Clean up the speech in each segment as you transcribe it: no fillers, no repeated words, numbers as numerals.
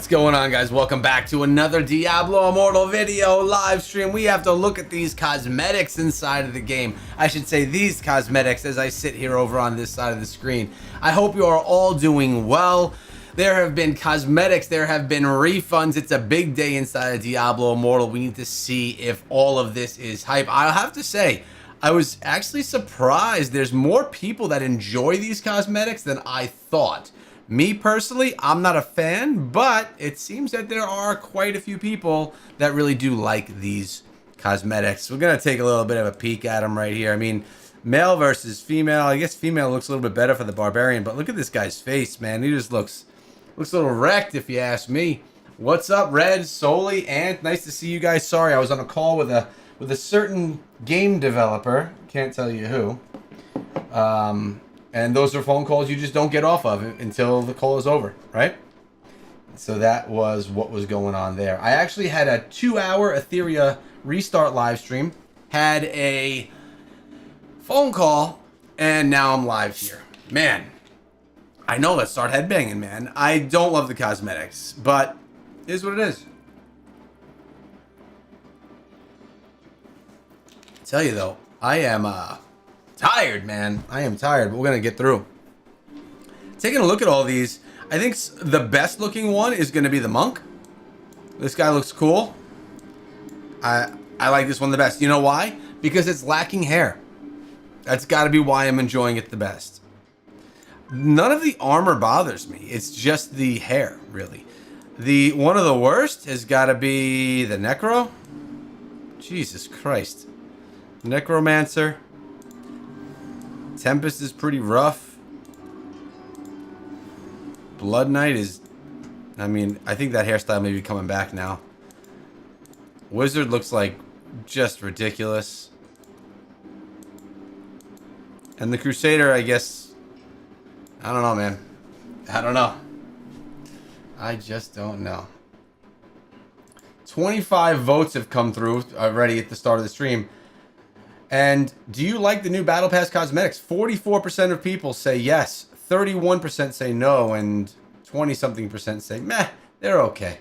What's going on, guys? Welcome back to another Diablo Immortal video live stream. We have to look at these cosmetics inside of the game. I should say these cosmetics as I sit here over on this side of the screen. I hope you are all doing well. There have been cosmetics, there have been refunds. It's a big day inside of Diablo Immortal. We need to see if all of this is hype. I'll have to say, I was actually surprised there's more people that enjoy these cosmetics than I thought. Me personally, I'm not a fan, but it seems that there are quite a few people that really do like these cosmetics. We're going to take a little bit of a peek at them right here. I mean, male versus female. I guess female looks a little bit better for the Barbarian, but look at this guy's face, man. He just looks a little wrecked, if you ask me. What's up, Red, Soli, Ant? Nice to see you guys. Sorry, I was on a call with a certain game developer. Can't tell you who. And those are phone calls you just don't get off of until the call is over, right? So that was what was going on there. I actually had a 2-hour Etheria restart live stream, had a phone call, and now I'm live here. Man, I know, let's start headbanging, man. I don't love the cosmetics, but it is what it is. I tell you though, I am tired, man. I am tired, but we're gonna get through. Taking a look at all these, I think the best looking one is gonna be the monk. This guy looks cool. I like this one the best. You know why? Because it's lacking hair. That's got to be why I'm enjoying it the best. None of the armor bothers me. It's just the hair, really. One of the worst has got to be the Necro. Jesus Christ. Necromancer. Tempest is pretty rough. Blood Knight is... I mean, I think that hairstyle may be coming back now. Wizard looks like just ridiculous. And the Crusader, I guess... I don't know, man. I don't know. I just don't know. 25 votes have come through already at the start of the stream. And do you like the new Battle Pass cosmetics? 44% of people say yes. 31% say no. And 20-something% say, meh, they're okay.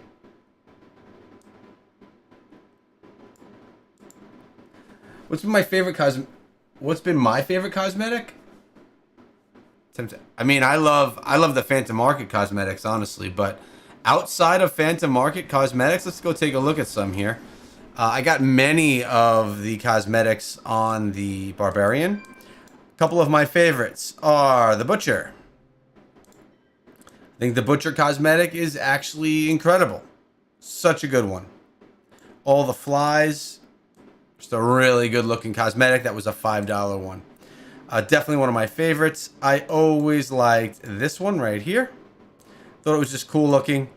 What's been my favorite cosmetic? I mean, I love the Phantom Market cosmetics, honestly. But outside of Phantom Market cosmetics, let's go take a look at some here. I got many of the cosmetics on the Barbarian. A couple of my favorites are the Butcher. I think the Butcher cosmetic is actually incredible. Such a good one. All the flies. Just a really good looking cosmetic. That was a $5 one. Definitely one of my favorites. I always liked this one right here. Thought it was just cool looking.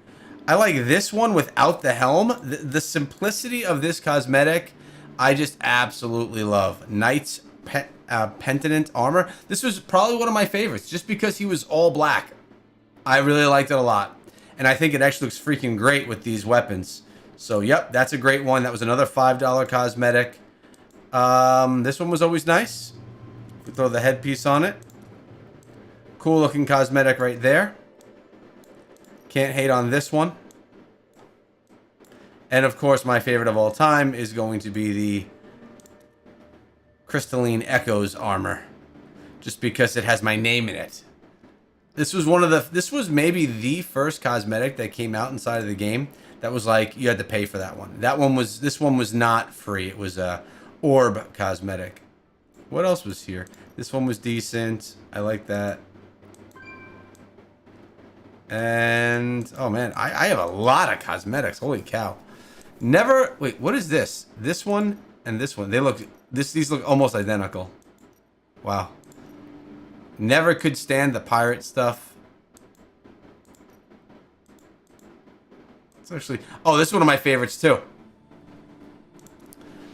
I like this one without the helm. The simplicity of this cosmetic, I just absolutely love. Knight's Penitent armor. This was probably one of my favorites, just because he was all black. I really liked it a lot. And I think it actually looks freaking great with these weapons. So, yep, that's a great one. That was another $5 cosmetic. This one was always nice. We throw the headpiece on it. Cool looking cosmetic right there. Can't hate on this one. And of course, my favorite of all time is going to be the Crystalline Echoes armor. Just because it has my name in it. This was maybe the first cosmetic that came out inside of the game that was like, you had to pay for that one. This one was not free. It was a orb cosmetic. What else was here? This one was decent. I like that. And, oh man, I have a lot of cosmetics. Holy cow. Wait, what is this? This one and this one. These look almost identical. Wow. Never could stand the pirate stuff. It's actually, oh, this is one of my favorites too.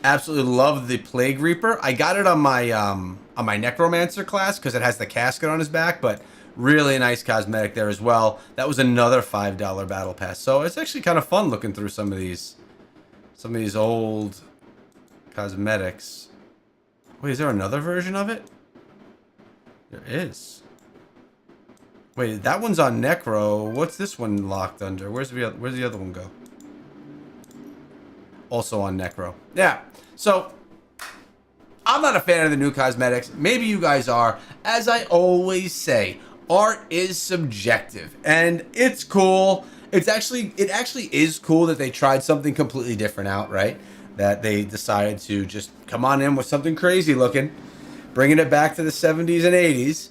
Absolutely love the Plague Reaper. I got it on my Necromancer class because it has the casket on his back, but really nice cosmetic there as well. That was another $5 battle pass. So it's actually kind of fun looking through some of these old cosmetics. Wait, is there another version of it? There is. Wait, that one's on Necro. What's this one locked under? Where's the other one go? Also on Necro. Yeah. So, I'm not a fan of the new cosmetics. Maybe you guys are. As I always say, art is subjective, and it's cool. It actually is cool that they tried something completely different out, right? That they decided to just come on in with something crazy looking, bringing it back to the 70s and 80s.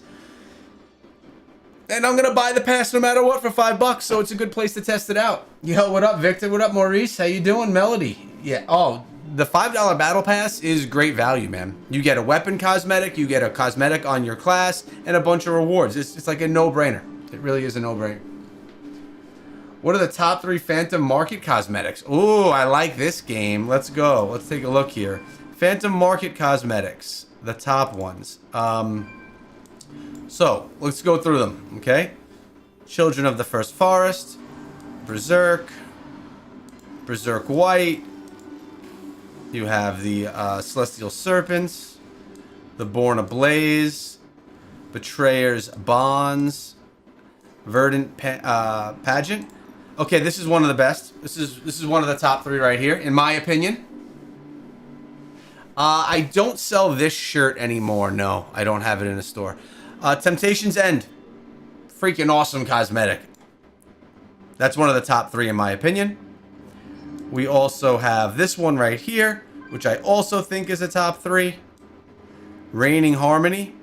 And I'm gonna buy the pass no matter what for $5, so it's a good place to test it out. Yo, what up, Victor? What up, Maurice? How you doing, Melody? Yeah. Oh, the $5 battle pass is great value, man. You get a weapon cosmetic, you get a cosmetic on your class, and a bunch of rewards. It's like a no-brainer. It really is a no-brainer. What are the top 3 Phantom Market cosmetics? Ooh, I like this game. Let's go. Let's take a look here. Phantom Market cosmetics, the top ones. So, let's go through them, okay? Children of the First Forest, Berserk, Berserk White. You have the Celestial Serpents, the Born Ablaze, Betrayer's Bonds, Verdant Pageant. Okay, this is one of the best. This is one of the top 3 right here, in my opinion. I don't sell this shirt anymore. No, I don't have it in the store. Temptation's End. Freaking awesome cosmetic. That's one of the top 3 in my opinion. We also have this one right here, which I also think is a top 3. Reigning Harmony.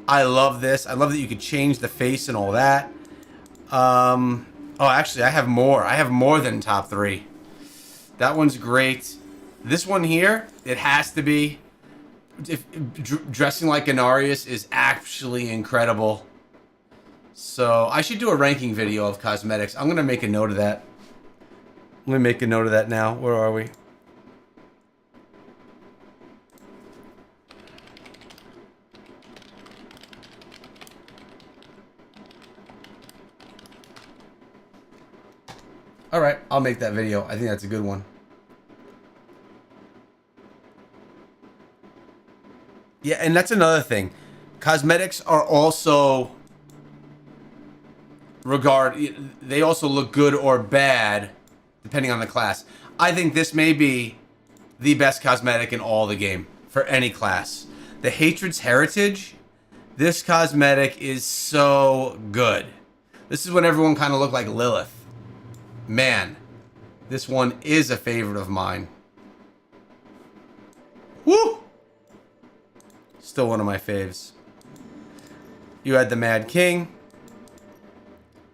I love this. I love that you could change the face and all that. Oh, actually, I have more. I have more than top 3. That one's great. This one here, it has to be. Dressing like Inarius is actually incredible. So I should do a ranking video of cosmetics. I'm going to make a note of that. I'm going to make a note of that now. Where are we? All right, I'll make that video. I think that's a good one. Yeah, and that's another thing. Cosmetics are also they also look good or bad depending on the class. I think this may be the best cosmetic in all the game for any class. The Hatred's Heritage, this cosmetic is so good. This is when everyone kind of looked like Lilith. Man, this one is a favorite of mine. Woo! Still one of my faves. You had the Mad King.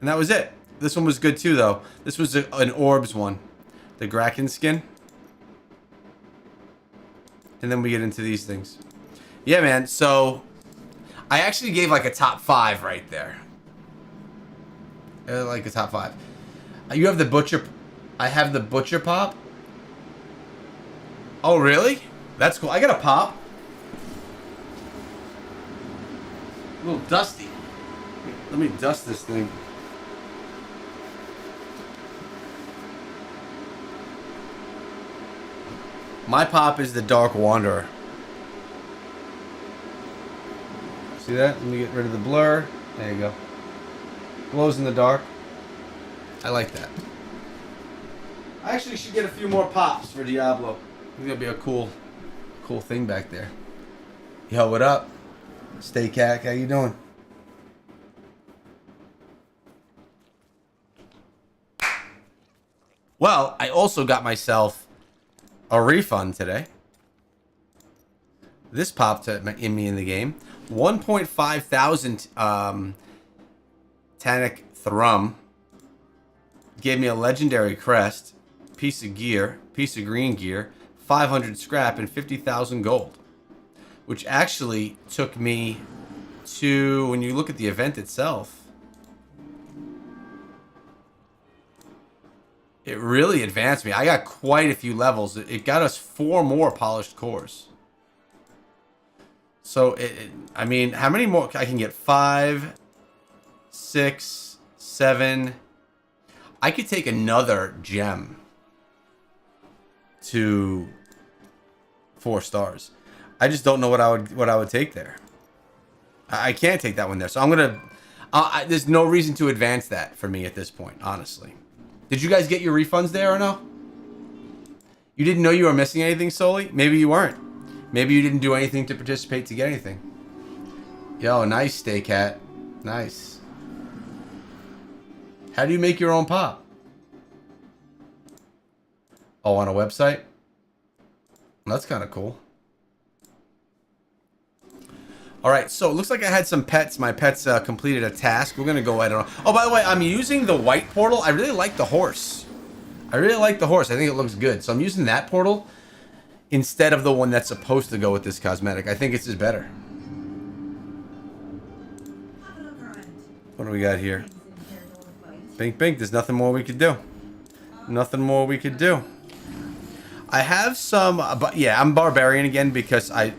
And that was it. This one was good too, though. This was an Orbs one. The Graken skin. And then we get into these things. Yeah, man. So, I actually gave like a top 5 right there. Like a top 5. You have the Butcher. I have the Butcher Pop. Oh, really? That's cool. I got a pop. A little dusty. Let me dust this thing. My pop is the Dark Wanderer. See that? Let me get rid of the blur. There you go. Glows in the dark. I like that. I actually should get a few more pops for Diablo. I think that'll be a cool thing back there. Yo, what up? Stay Cat, how you doing? Well, I also got myself a refund today. This popped in me in the game. 1.5 thousand Tannic Thrum. Gave me a legendary crest, piece of gear, piece of green gear, 500 scrap, and 50,000 gold. Which actually took me to, when you look at the event itself, it really advanced me. I got quite a few levels. It got us 4 more polished cores. So, I mean, how many more? I can get 5, 6, 7. I could take another gem to 4 stars. I just don't know what I would take there. I can't take that one there. So I'm There's no reason to advance that for me at this point, honestly. Did you guys get your refunds there or no? You didn't know you were missing anything, Soli? Maybe you weren't. Maybe you didn't do anything to participate to get anything. Yo, nice, Stay Cat. Nice. How do you make your own pop? Oh, on a website? That's kind of cool. Alright, so it looks like I had some pets. My pets completed a task. We're going to go, I don't know. Oh, by the way, I'm using the white portal. I really like the horse. I really like the horse. I think it looks good. So I'm using that portal instead of the one that's supposed to go with this cosmetic. I think it's just better. What do we got here? Bink, bink. There's nothing more we could do. Nothing more we could do. I have some, but yeah, I'm Barbarian again because I...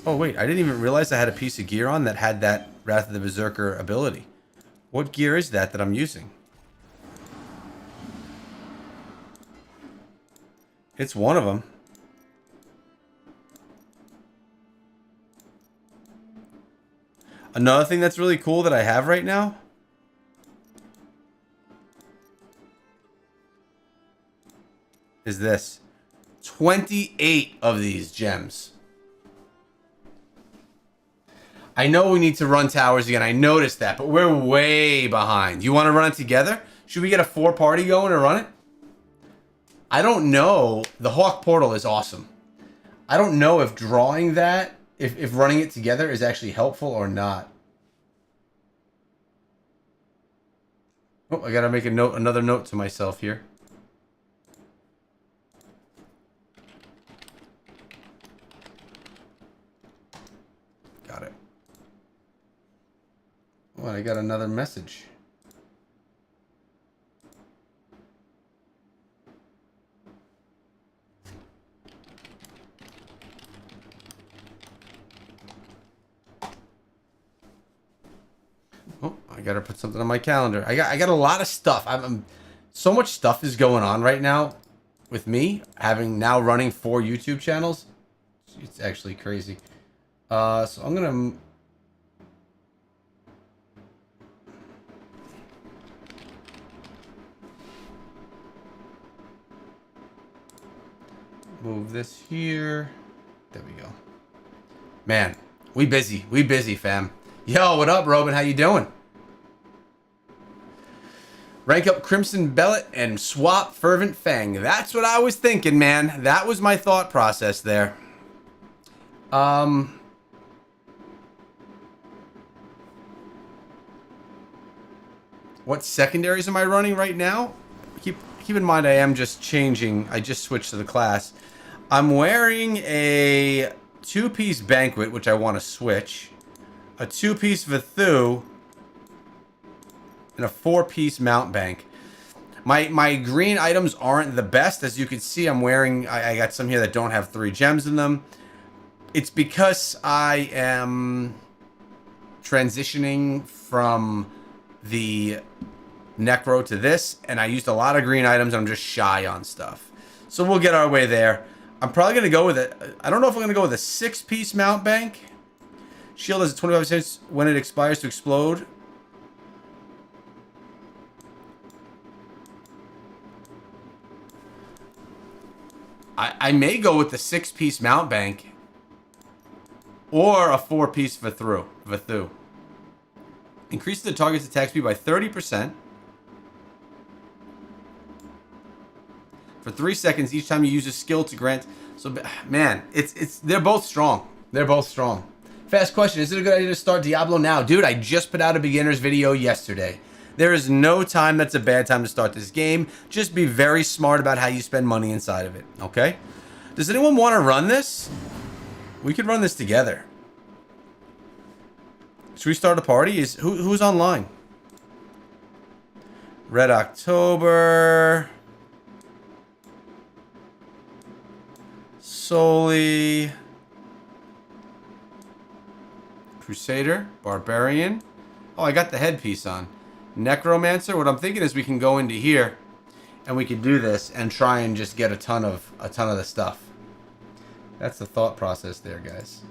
Oh, wait. I didn't even realize I had a piece of gear on that had that Wrath of the Berserker ability. What gear is that I'm using? It's one of them. Another thing that's really cool that I have right now is this. 28 of these gems. I know we need to run towers again. I noticed that, but we're way behind. You want to run it together? Should we get a 4-party going and run it? I don't know. The Hawk portal is awesome. I don't know if drawing that, if running it together is actually helpful or not. Oh, I gotta make a note, another note to myself here. Got it. Oh, I got another message. Oh, I gotta put something on my calendar. I got a lot of stuff. So much stuff is going on right now with me having now running 4 YouTube channels. It's actually crazy. So I'm gonna move this here. There we go. Man, we busy. We busy, fam. Yo, what up, Robin? How you doing? Rank up Crimson Bellet and swap Fervent Fang. That's what I was thinking, man. That was my thought process there. What secondaries am I running right now? Keep in mind I am just changing. I just switched to the class. I'm wearing a 2-piece Banquet, which I want to switch. A 2-piece Vithu. And a 4-piece Mount Bank. My green items aren't the best. As you can see, I'm wearing... I got some here that don't have 3 gems in them. It's because I am transitioning from the Necro to this, and I used a lot of green items, and I'm just shy on stuff. So we'll get our way there. I'm probably going to go with it. I don't know if I'm going to go with a 6-piece Mount Bank. Shield has a 25% when it expires to explode. I may go with the 6-piece Mount Bank or a 4-piece Vithu. Increases the target's attack speed by 30%. For 3 seconds each time you use a skill to grant. So, man, they're both strong. They're both strong. Fast question, is it a good idea to start Diablo now? Dude, I just put out a beginner's video yesterday. There is no time that's a bad time to start this game. Just be very smart about how you spend money inside of it, okay? Does anyone want to run this? We could run this together. Should we start a party? Who's online? Red October. Soli. Crusader. Barbarian. Oh, I got the headpiece on. Necromancer. What I'm thinking is we can go into here and we can do this and try and just get a ton of the stuff. That's the thought process there, guys.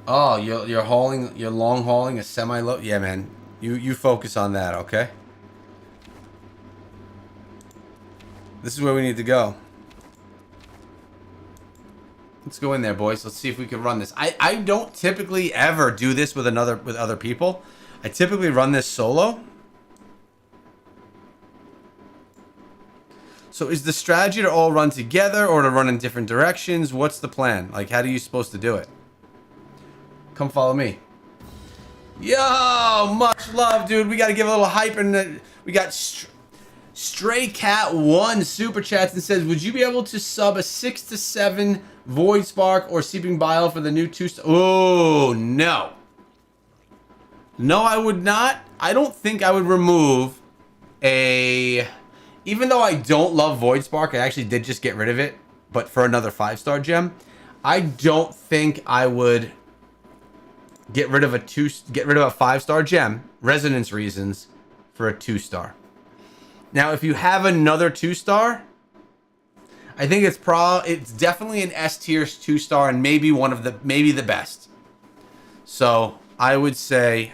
Oh, you're long hauling a semi low. Yeah, man. You focus on that, okay? This is where we need to go. Let's go in there, boys. Let's see if we can run this. I don't typically ever do this with other people. I typically run this solo. So is the strategy to all run together or to run in different directions? What's the plan? Like, how are you supposed to do it? Come follow me. Yo, much love, dude. We got to give a little hype. And we got Stray Cat 1 super chats and says, would you be able to sub a 6 to 7 Void Spark or Seeping Bile for the new 2-star? Oh, no. No, I would not. I don't think I would remove a... Even though I don't love Void Spark, I actually did just get rid of it, but for another 5-star gem, I don't think I would get rid of a 5-star gem, resonance reasons, for a 2-star. Now, if you have another 2-star, I think it's definitely an S tier 2-star and maybe maybe the best. So I would say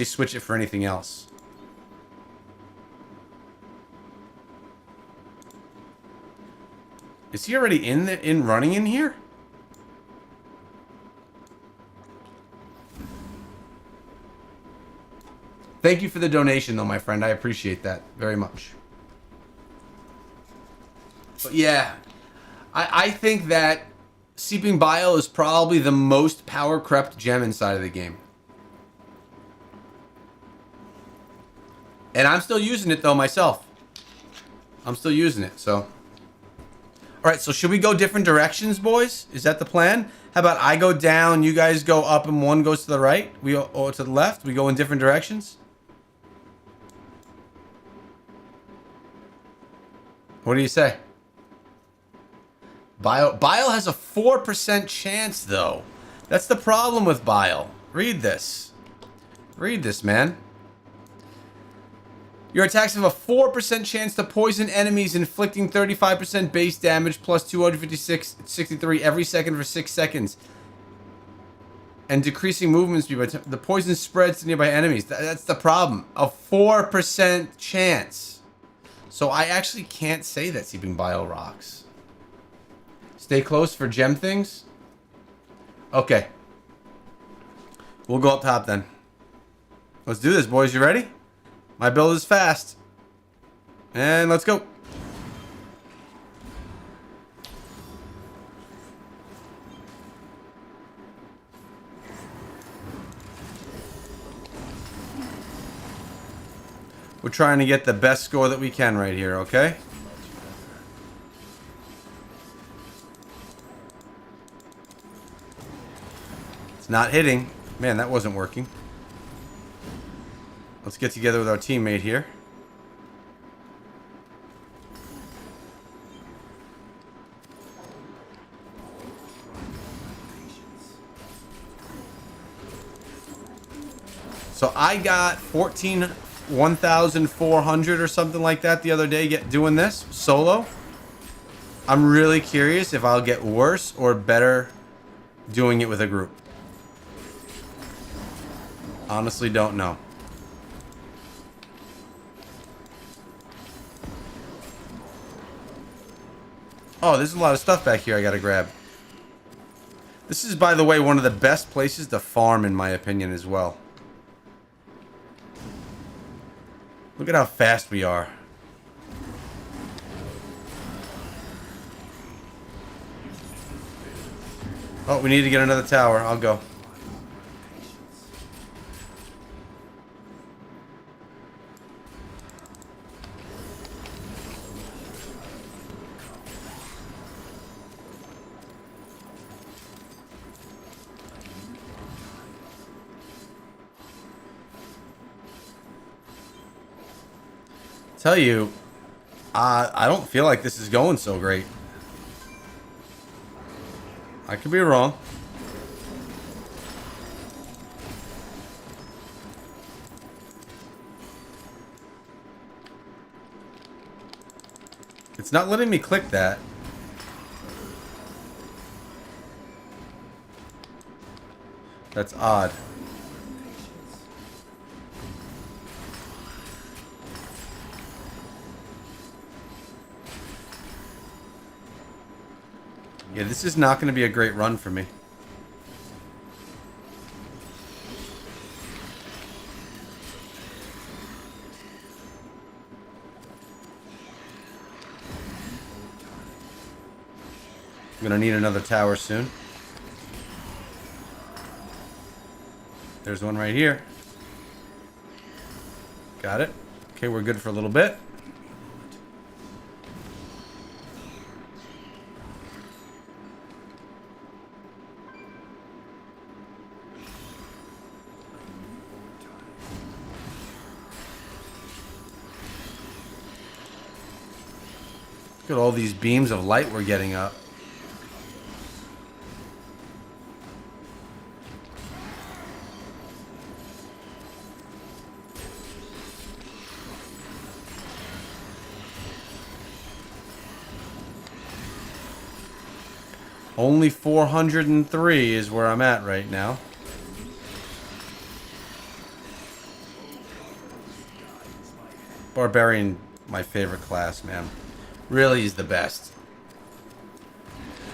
switch it for anything else. Is he already in running in here? Thank you for the donation, though, my friend. I appreciate that very much. But yeah, I think that Seeping Bile is probably the most power-crept gem inside of the game. And I'm still using it, though, myself. I'm still using it, so... Alright, so should we go different directions, boys? Is that the plan? How about I go down, you guys go up, and one goes to the right? Or to the left? We go in different directions? What do you say? Bile has a 4% chance, though. That's the problem with Bile. Read this. Read this, man. Your attacks have a 4% chance to poison enemies, inflicting 35% base damage plus 263 every second for 6 seconds. And decreasing movement speed. The poison spreads to nearby enemies. That's the problem. A 4% chance. So I actually can't say that Seeping Bile rocks. Stay close for gem things. Okay. We'll go up top then. Let's do this, boys. You ready? My build is fast. And let's go. We're trying to get the best score that we can right here, okay? It's not hitting. Man, that wasn't working. Let's get together with our teammate here. So I got 1,400 or something like that the other day doing this solo. I'm really curious if I'll get worse or better doing it with a group. Honestly, don't know. Oh, there's a lot of stuff back here I gotta grab. This is, by the way, one of the best places to farm, in my opinion, as well. Look at how fast we are. Oh, we need to get another tower. I'll go. Tell you, I don't feel like this is going so great. I could be wrong. It's not letting me click that. That's odd. Yeah, this is not going to be a great run for me. I'm going to need another tower soon. There's one right here. Got it. Okay, we're good for a little bit. Look at all these beams of light we're getting up. Only 403 is where I'm at right now. Barbarian, my favorite class, man. Really is the best.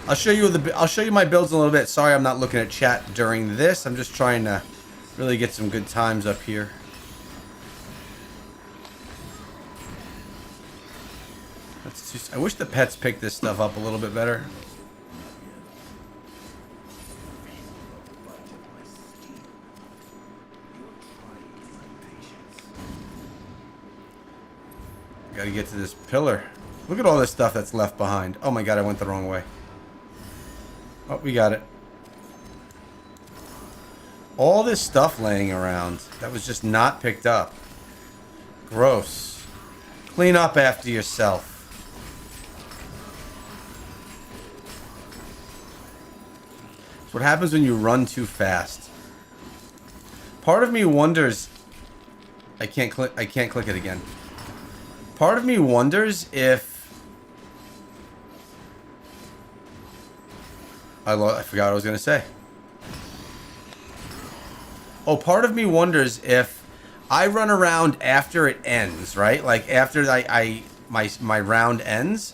I'll show you my builds in a little bit. Sorry, I'm not looking at chat during this. I'm just trying to really get some good times up here. I wish the pets picked this stuff up a little bit better. Gotta get to this pillar. Look at all this stuff that's left behind. Oh my god, I went the wrong way. Oh, we got it. All this stuff laying around that was just not picked up. Gross. Clean up after yourself. It's what happens when you run too fast. Part of me wonders... I can't click it again. Part of me wonders if... I forgot what I was going to say. Oh, part of me wonders if I run around after it ends, right? Like after my round ends,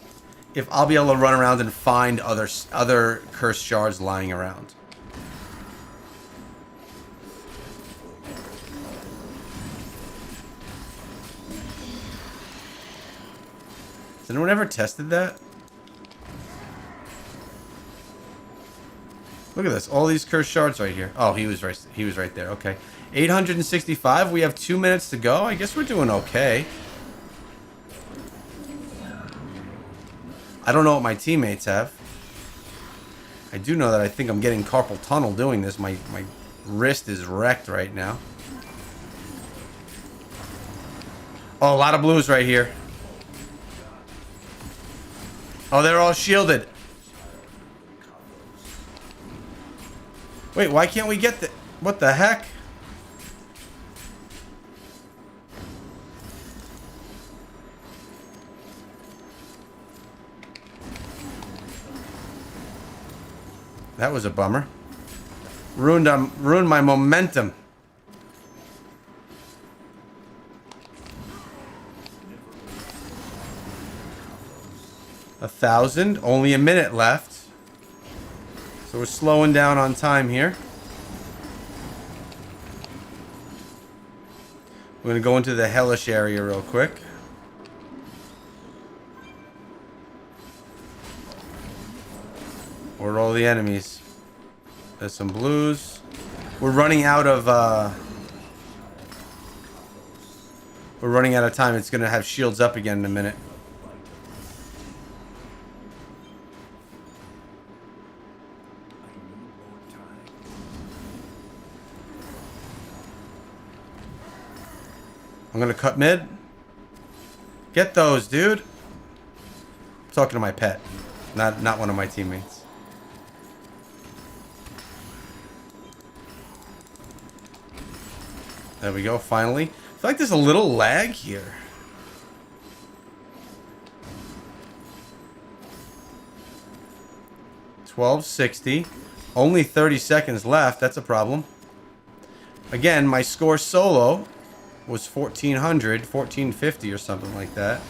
if I'll be able to run around and find other cursed shards lying around. Has anyone ever tested that? Look at this. All these cursed shards right here. Oh, he was right there. Okay. 865. We have 2 minutes to go. I guess we're doing okay. I don't know what my teammates have. I do know that I think I'm getting carpal tunnel doing this. My wrist is wrecked right now. Oh, a lot of blues right here. Oh, they're all shielded. Wait, why can't we get the... What the heck? That was a bummer. Ruined my momentum. A 1,000. Only a minute left. So we're slowing down on time here. We're going to go into the hellish area real quick. Where are all the enemies? There's some blues. We're running out of time. It's going to have shields up again in a minute. I'm gonna cut mid. Get those, dude. I'm talking to my pet, not one of my teammates. There we go, finally. I feel like there's a little lag here. $12.60. Only 30 seconds left. That's a problem. Again, my score solo was 1400, 1450 or something like that.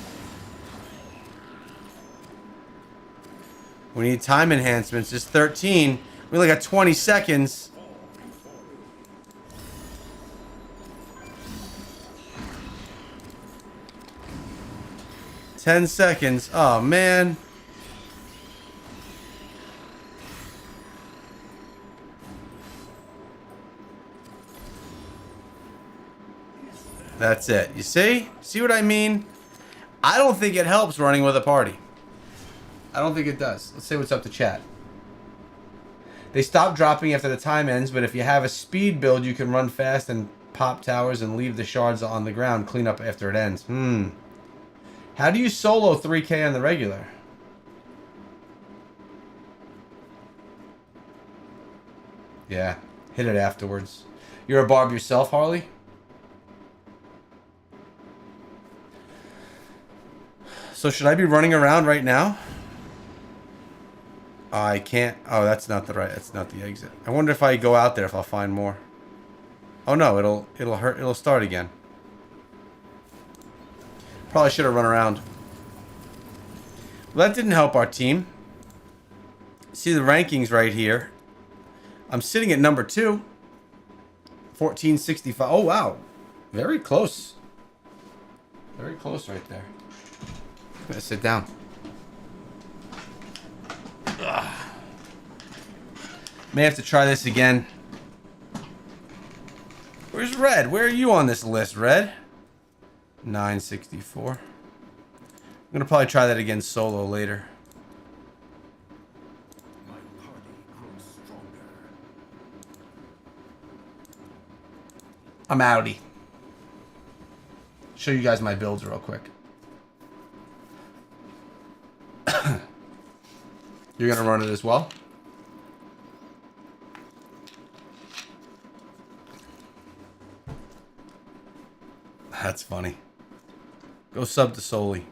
We need time enhancements. It's 13. We only got 20 seconds. Ten seconds. Oh, man. That's it. You see? See what I mean? I don't think it helps running with a party. I don't think it does. Let's say what's up to chat. They stop dropping after the time ends, but if you have a speed build, you can run fast and pop towers and leave the shards on the ground. Clean up after it ends. How do you solo 3K on the regular? Yeah, hit it afterwards. You're a barb yourself, Harley? So should I be running around right now? I can't. Oh, that's not the right. That's not the exit. I wonder if I go out there if I'll find more. Oh no, it'll hurt. It'll start again. Probably should have run around. Well, that didn't help our team. See the rankings right here. I'm sitting at number 2. 1465. Oh wow, very close. Very close right there. I'm gonna sit down. Ugh. May have to try this again. Where's Red? Where are you on this list, Red? 964. I'm gonna probably try that again solo later. My party grows stronger. I'm outie. Show you guys my builds real quick. You're gonna run it as well? That's funny. Go sub to Soli.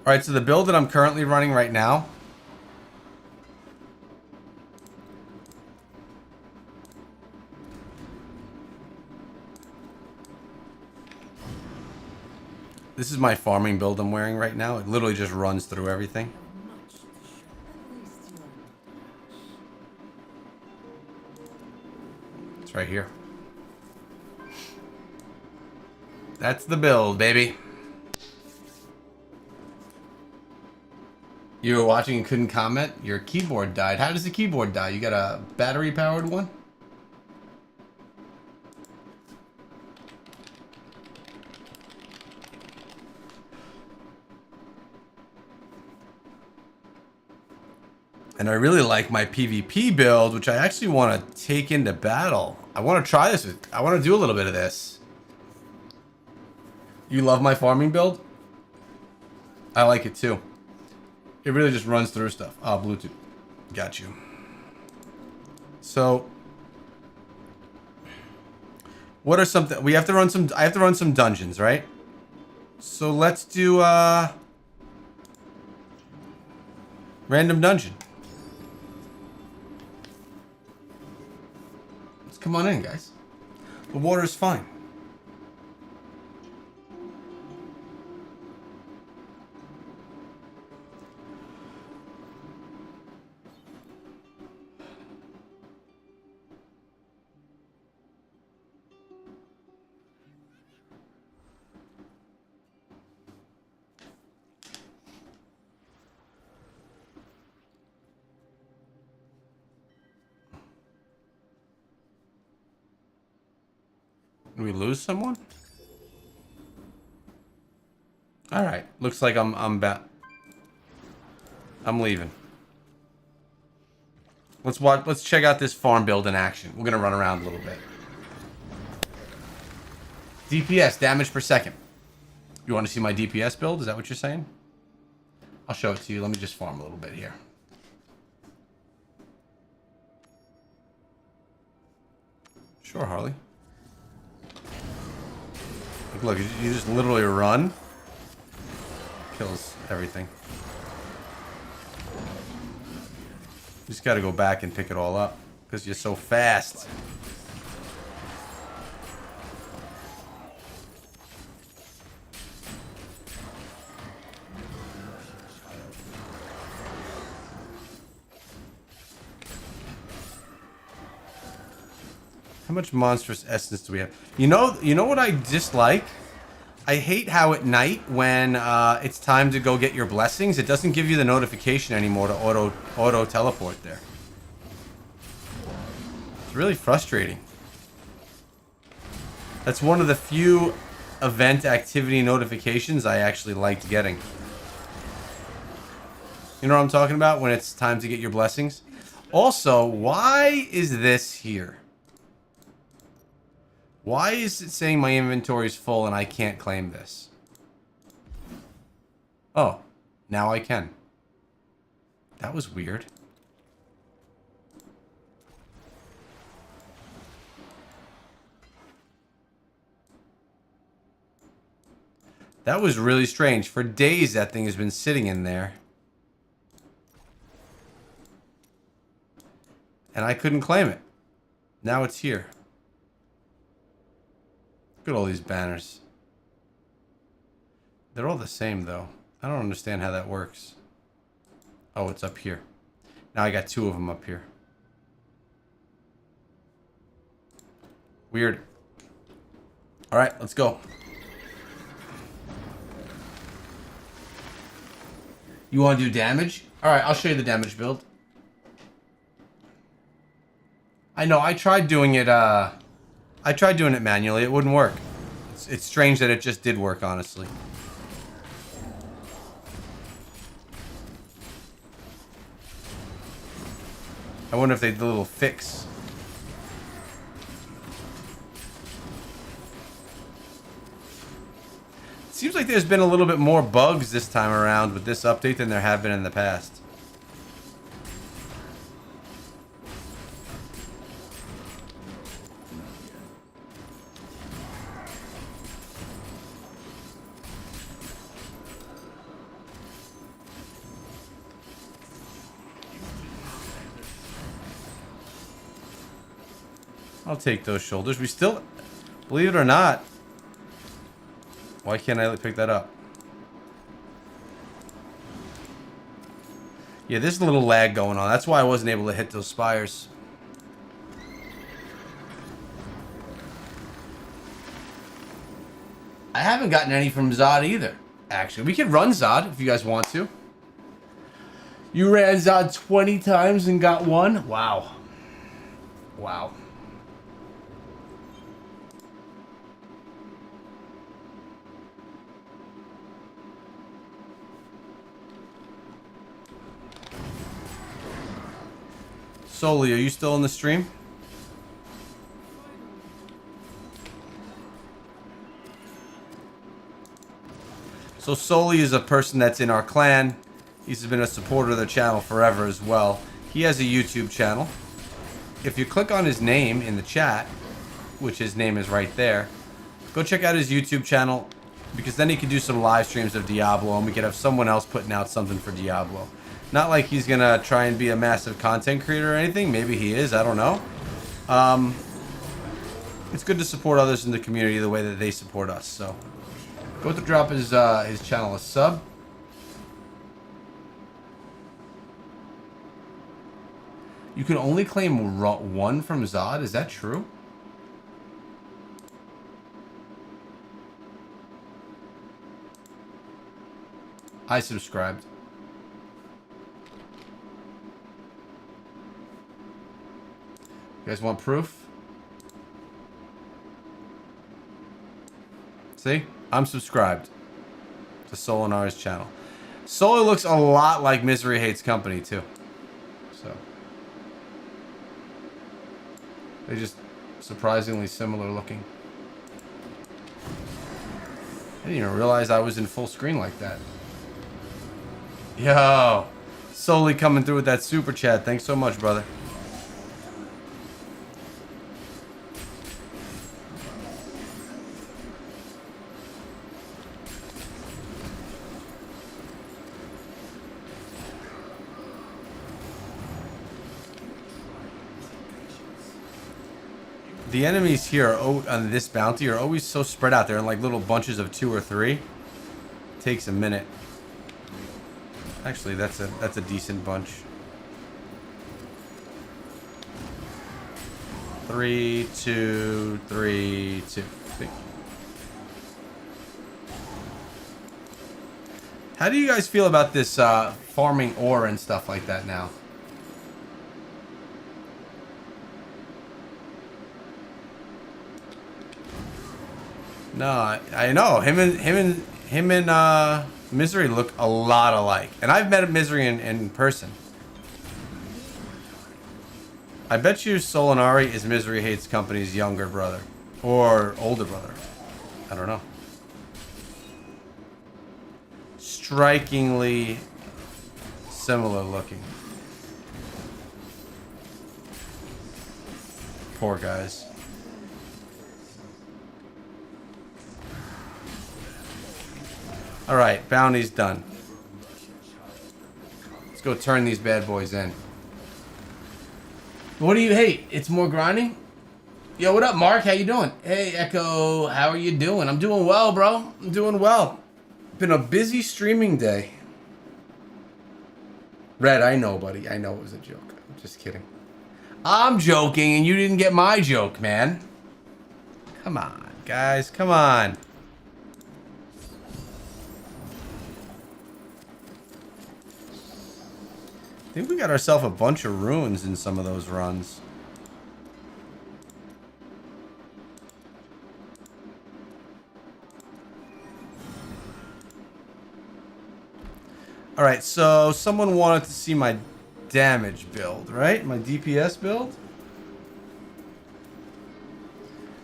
Alright, so the build that I'm currently running right now. This is my farming build I'm wearing right now. It literally just runs through everything. It's right here. That's the build, baby. You were watching and couldn't comment? Your keyboard died. How does the keyboard die? You got a battery-powered one? And I really like my PvP build, which I actually want to take into battle. I want to try this. I want to do a little bit of this. You love my farming build? I like it too. It really just runs through stuff. Oh, Bluetooth. Got you. So, what are some? We have to run some. I have to run some dungeons, right? So let's do random dungeon. Let's come on in, guys. The water's fine. Did we lose someone? All right. Looks like I'm leaving. Let's check out this farm build in action. We're gonna run around a little bit. DPS, damage per second. You want to see my DPS build? Is that what you're saying? I'll show it to you. Let me just farm a little bit here. Sure, Harley. Look, you just literally run. Kills everything. You just gotta go back and pick it all up. Because you're so fast. How much monstrous essence do we have? You know what I dislike? I hate how at night when it's time to go get your blessings, it doesn't give you the notification anymore to auto teleport there. It's really frustrating. That's one of the few event activity notifications I actually liked getting. You know what I'm talking about? When it's time to get your blessings. Also, why is this here? Why is it saying my inventory is full and I can't claim this? Oh, now I can. That was weird. That was really strange. For days that thing has been sitting in there. And I couldn't claim it. Now it's here. Look at all these banners. They're all the same, though. I don't understand how that works. Oh, it's up here. Now I got two of them up here. Weird. Alright, let's go. You want to do damage? Alright, I'll show you the damage build. I know, I tried doing it manually. It wouldn't work. It's strange that it just did work, honestly. I wonder if they did a little fix. It seems like there's been a little bit more bugs this time around with this update than there have been in the past. I'll take those shoulders. We still, believe it or not, why can't I pick that up? Yeah, there's a little lag going on. That's why I wasn't able to hit those spires. I haven't gotten any from Zod either, actually. We can run Zod if you guys want to. You ran Zod 20 times and got one? Wow. Wow. Soli, are you still in the stream? So Soli is a person that's in our clan. He's been a supporter of the channel forever as well. He has a YouTube channel. If you click on his name in the chat, which his name is right there, go check out his YouTube channel, because then he can do some live streams of Diablo and we could have someone else putting out something for Diablo. Not like he's gonna try and be a massive content creator or anything. Maybe he is, I don't know. It's good to support others in the community the way that they support us, so go to drop his channel a sub. You can only claim one from Zod, is that true? I subscribed. You guys want proof? See? I'm subscribed to Solinar's channel. Solo looks a lot like Misery Hates Company, too. So. They're just surprisingly similar looking. I didn't even realize I was in full screen like that. Yo! Soli coming through with that super chat. Thanks so much, brother. The enemies here on this bounty are always so spread out there in like little bunches of 2 or 3. Takes a minute. Actually, that's a decent bunch. 3, 2, 3, 2. See? How do you guys feel about this farming ore and stuff like that now? No, I know him and Misery look a lot alike, and I've met Misery in person. I bet you Solinari is Misery Hates Company's younger brother or older brother. I don't know. Strikingly similar looking. Poor guys. Alright, bounty's done. Let's go turn these bad boys in. What do you hate? It's more grinding? Yo, what up, Mark? How you doing? Hey, Echo, how are you doing? I'm doing well, bro. I'm doing well. Been a busy streaming day. Red, I know, buddy. I know it was a joke. I'm just kidding. I'm joking, and you didn't get my joke, man. Come on, guys. Come on. I think we got ourselves a bunch of runes in some of those runs. Alright, so someone wanted to see my damage build, right? My DPS build?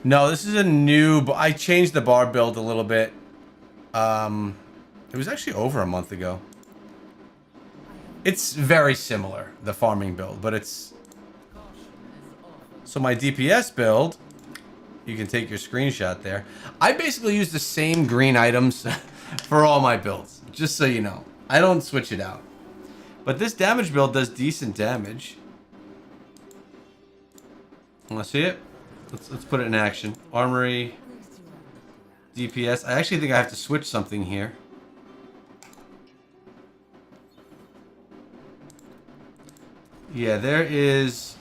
No, this is a new... I changed the bar build a little bit. It was actually over a month ago. It's very similar, the farming build, but it's... So my DPS build, you can take your screenshot there. I basically use the same green items for all my builds, just so you know. I don't switch it out. But this damage build does decent damage. Want to see it? Let's put it in action. Armory, DPS. I actually think I have to switch something here. Yeah, there is...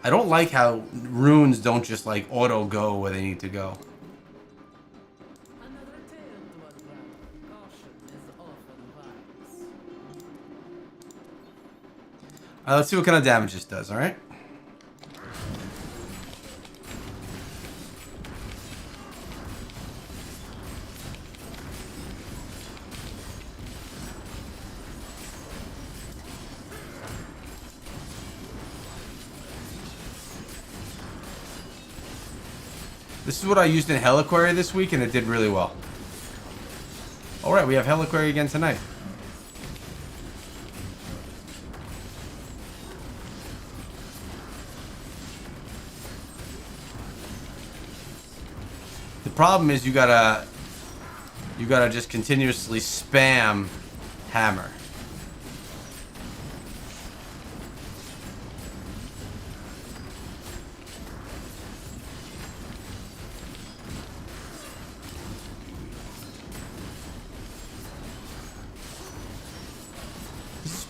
I don't like how runes don't just like auto go where they need to go. Let's see what kind of damage this does, alright? This is what I used in Heliquary this week, and it did really well. Alright, we have Heliquary again tonight. The problem is you gotta just continuously spam hammer.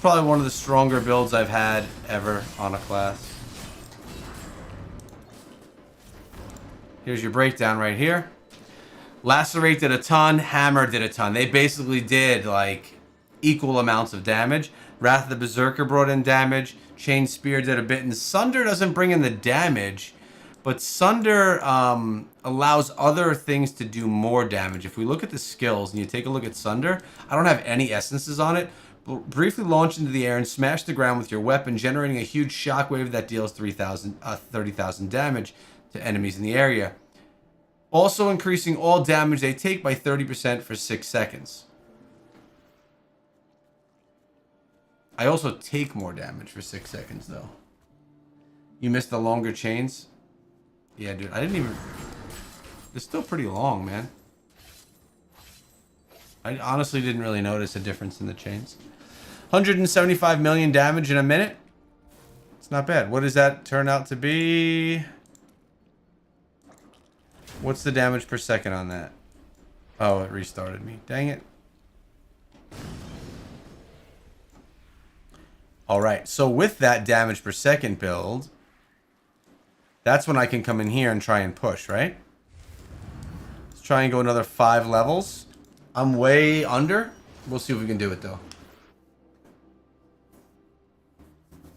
Probably one of the stronger builds I've had ever on a class. Here's your breakdown right here. Lacerate did a ton, Hammer did a ton. They basically did like equal amounts of damage. Wrath of the Berserker brought in damage. Chain Spear did a bit, and Sunder doesn't bring in the damage, but Sunder allows other things to do more damage. If we look at the skills and you take a look at Sunder, I don't have any essences on it. Briefly launch into the air and smash the ground with your weapon, generating a huge shockwave that deals 30,000 damage to enemies in the area. Also increasing all damage they take by 30% for 6 seconds. I also take more damage for 6 seconds, though. You missed the longer chains? Yeah, dude, I didn't even... It's still pretty long, man. I honestly didn't really notice a difference in the chains. 175 million damage in a minute. It's not bad. What does that turn out to be? What's the damage per second on that? Oh, it restarted me. Dang it. All right, so with that damage per second build, that's when I can come in here and try and push, right? Let's try and go another 5 levels. I'm way under. We'll see if we can do it, though.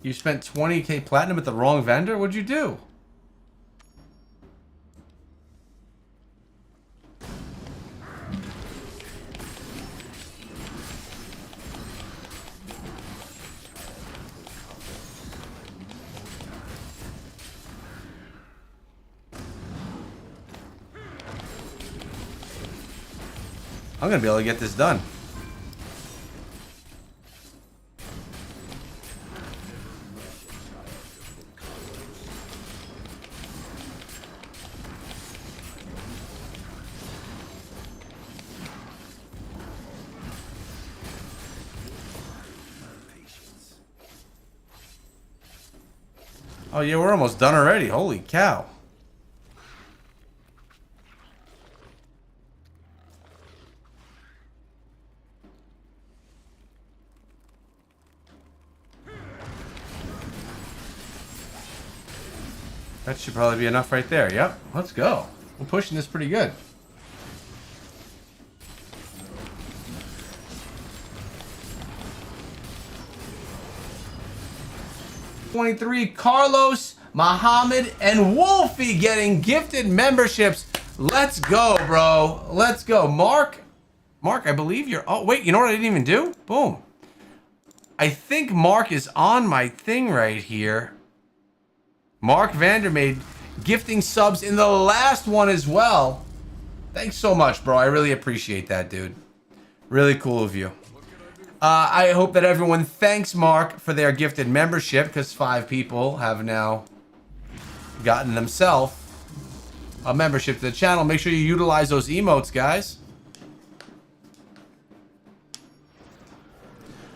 You spent 20k platinum at the wrong vendor? What'd you do? I'm gonna be able to get this done. Oh yeah, we're almost done already. Holy cow. That should probably be enough right there. Yep, let's go. We're pushing this pretty good. $23, Carlos, Muhammad, and Wolfie getting gifted memberships. Let's go, bro. Let's go. Mark, I believe you're... Oh, wait, you know what I didn't even do? Boom. I think Mark is on my thing right here. Mark Vandermeid gifting subs in the last one as well. Thanks so much, bro. I really appreciate that, dude. Really cool of you. I hope that everyone thanks Mark for their gifted membership, because 5 people have now gotten themselves a membership to the channel. Make sure you utilize those emotes, guys.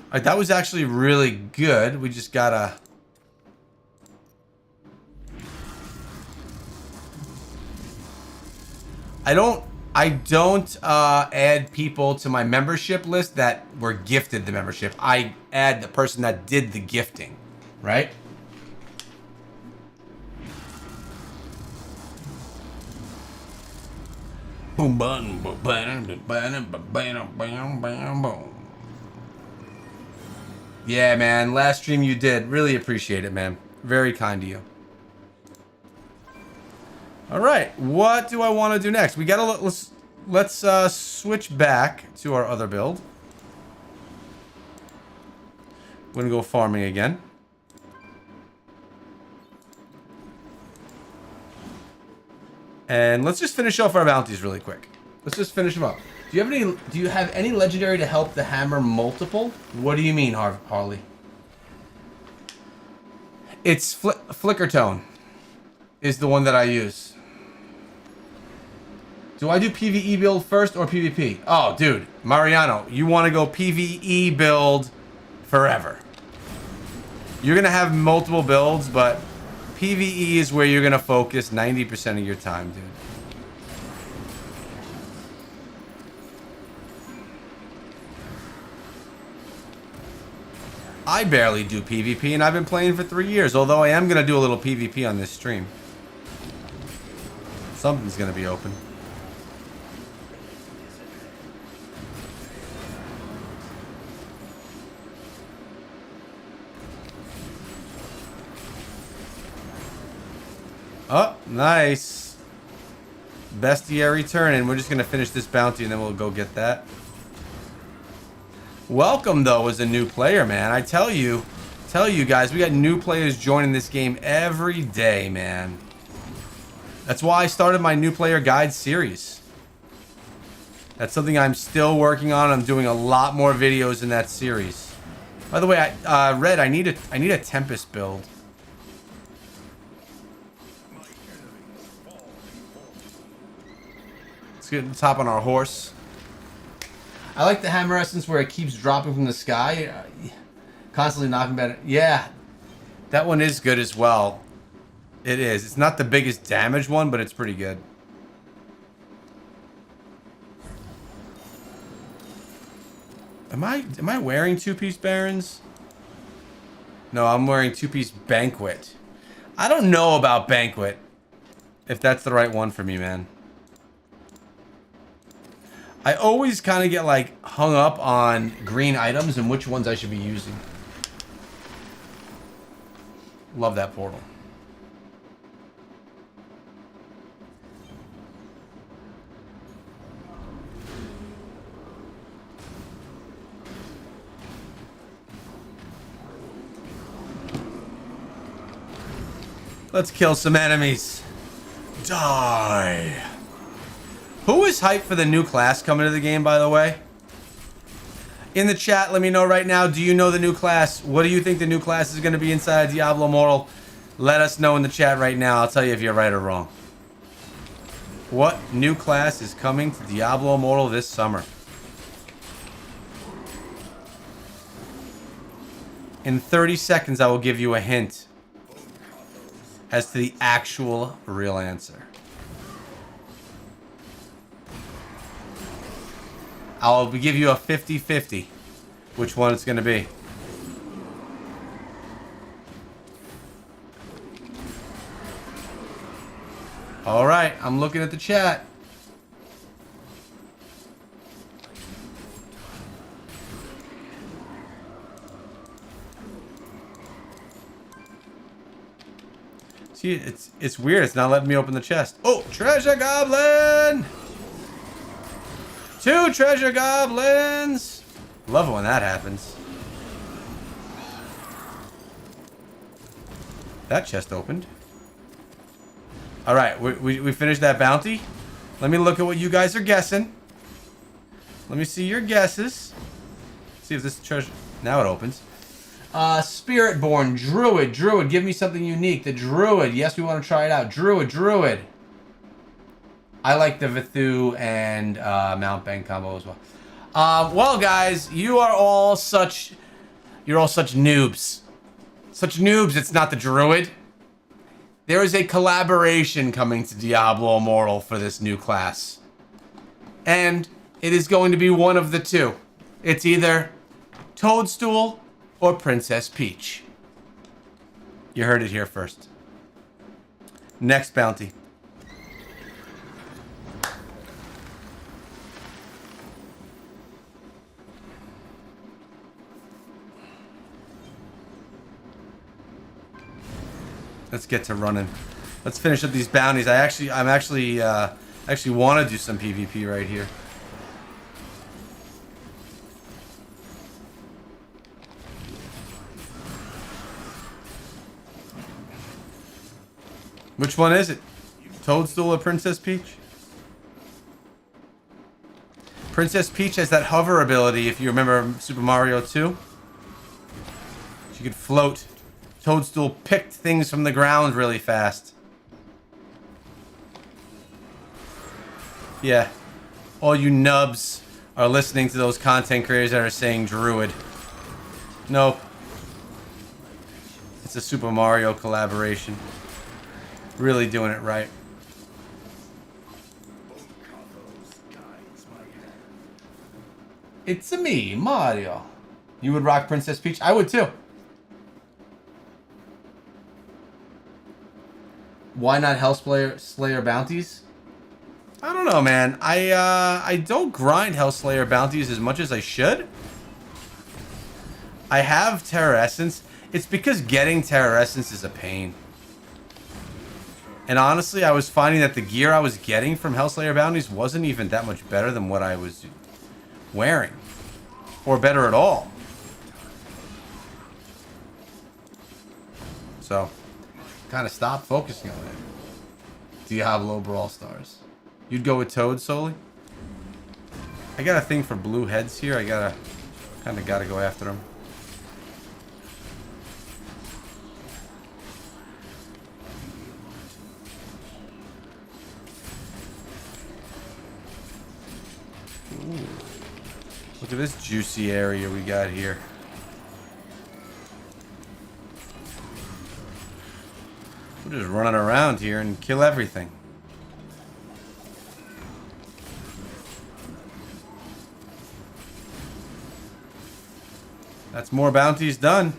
All right, that was actually really good. We just gotta... I don't add people to my membership list that were gifted the membership. I add the person that did the gifting, right? Boom, boom, boom, boom, boom, boom, boom. Yeah, man. Last stream you did. Really appreciate it, man. Very kind to you. All right, what do I want to do next? We gotta let's switch back to our other build. We're gonna go farming again. And let's just finish off our bounties really quick. Let's just finish them up. Do you have any legendary to help the hammer multiple? What do you mean, Harley? It's Flicker Tone is the one that I use. Do I do PvE build first or PvP? Oh, dude, Mariano, you want to go PvE build forever. You're going to have multiple builds, but PvE is where you're going to focus 90% of your time, dude. I barely do PvP, and I've been playing for 3 years, although I am going to do a little PvP on this stream. Something's going to be open. Oh, nice. Bestiary turn, and we're just going to finish this bounty, and then we'll go get that. Welcome, though, as a new player, man. I tell you guys, we got new players joining this game every day, man. That's why I started my new player guide series. That's something I'm still working on. I'm doing a lot more videos in that series. By the way, Red, I need a Tempest build. Let's hop on our horse. I like the hammer essence where it keeps dropping from the sky. Constantly knocking better. Yeah, that one is good as well. It is. It's not the biggest damage one, but it's pretty good. Am I wearing 2-piece Barons? No, I'm wearing two-piece Banquet. I don't know about Banquet. If that's the right one for me, man. I always kind of get, like, hung up on green items and which ones I should be using. Love that portal. Let's kill some enemies. Die. Who is hyped for the new class coming to the game, by the way? In the chat, let me know right now. Do you know the new class? What do you think the new class is going to be inside Diablo Immortal? Let us know in the chat right now. I'll tell you if you're right or wrong. What new class is coming to Diablo Immortal this summer? In 30 seconds, I will give you a hint as to the actual real answer. I'll give you a 50-50 which one it's going to be. All right, I'm looking at the chat. See, it's weird. It's not letting me open the chest. Oh, treasure goblin! 2 treasure goblins! Love it when that happens. That chest opened. Alright, we finished that bounty. Let me look at what you guys are guessing. Let me see your guesses. See if this treasure... Now it opens. Spiritborn, Druid, give me something unique. The Druid, yes, we want to try it out. Druid. I like the Vithu and Mount Bang combo as well. Well, guys, you're all such noobs. Such noobs, it's not the Druid. There is a collaboration coming to Diablo Immortal for this new class. And it is going to be one of the two. It's either Toadstool or Princess Peach. You heard it here first. Next bounty. Let's get to running. Let's finish up these bounties. I actually want to do some PvP right here. Which one is it? Toadstool or Princess Peach? Princess Peach has that hover ability, if you remember Super Mario 2. She could float. Toadstool picked things from the ground really fast. Yeah. All you nubs are listening to those content creators that are saying Druid. Nope. It's a Super Mario collaboration. Really doing it right. It's me, Mario. You would rock Princess Peach? I would too. Why not Hellslayer bounties? I don't know, man. I don't grind Hellslayer bounties as much as I should. I have Terror Essence. It's because getting Terror Essence is a pain. And honestly, I was finding that the gear I was getting from Hellslayer bounties wasn't even that much better than what I was wearing. Or better at all. So, kind of stopped focusing on it. Diablo Brawl Stars. You'd go with Toad solely? I got a thing for blue heads here. I kind of gotta go after them. Ooh. Look at this juicy area we got here. We're just running around here and kill everything. That's more bounties done.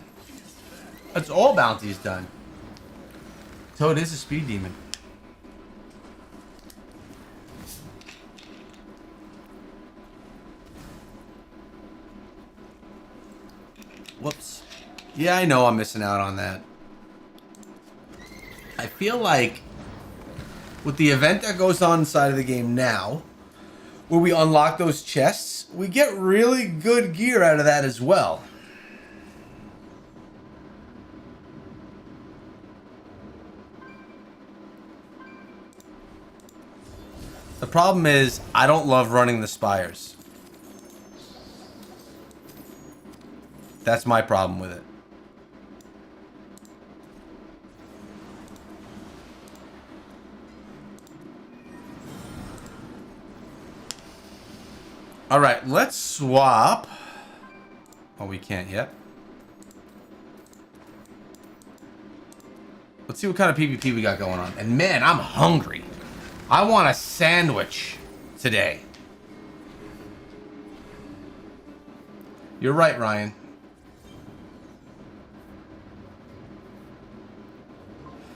That's all bounties done. Toad is a speed demon. Whoops. Yeah, I know I'm missing out on that. I feel like with the event that goes on inside of the game now, where we unlock those chests, we get really good gear out of that as well. The problem is, I don't love running the spires. That's my problem with it. Alright, let's swap. Oh, we can't yet. Let's see what kind of PvP we got going on. And man, I'm hungry. I want a sandwich today. You're right, Ryan.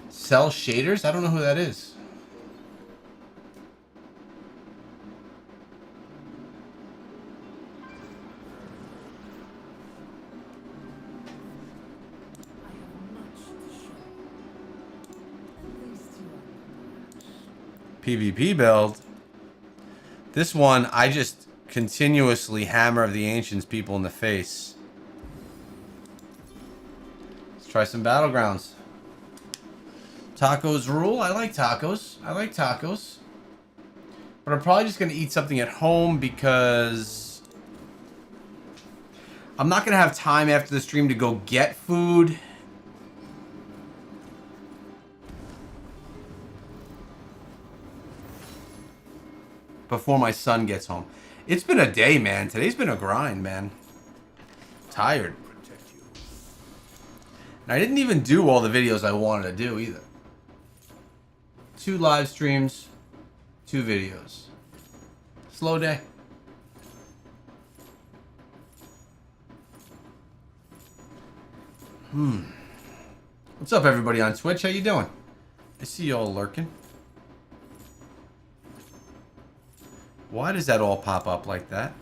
Sell shaders? I don't know who that is. PvP build. This one, I just continuously hammer the Ancients people in the face. Let's try some Battlegrounds. Tacos rule. I like tacos. I like tacos. But I'm probably just going to eat something at home because I'm not going to have time after the stream to go get food. Before my son gets home. It's been a day, man. Today's been a grind, man. Tired. And I didn't even do all the videos I wanted to do either. 2 live streams, 2 videos. Slow day. What's up, everybody on Twitch? How you doing? I see y'all lurking. Why does that all pop up like that?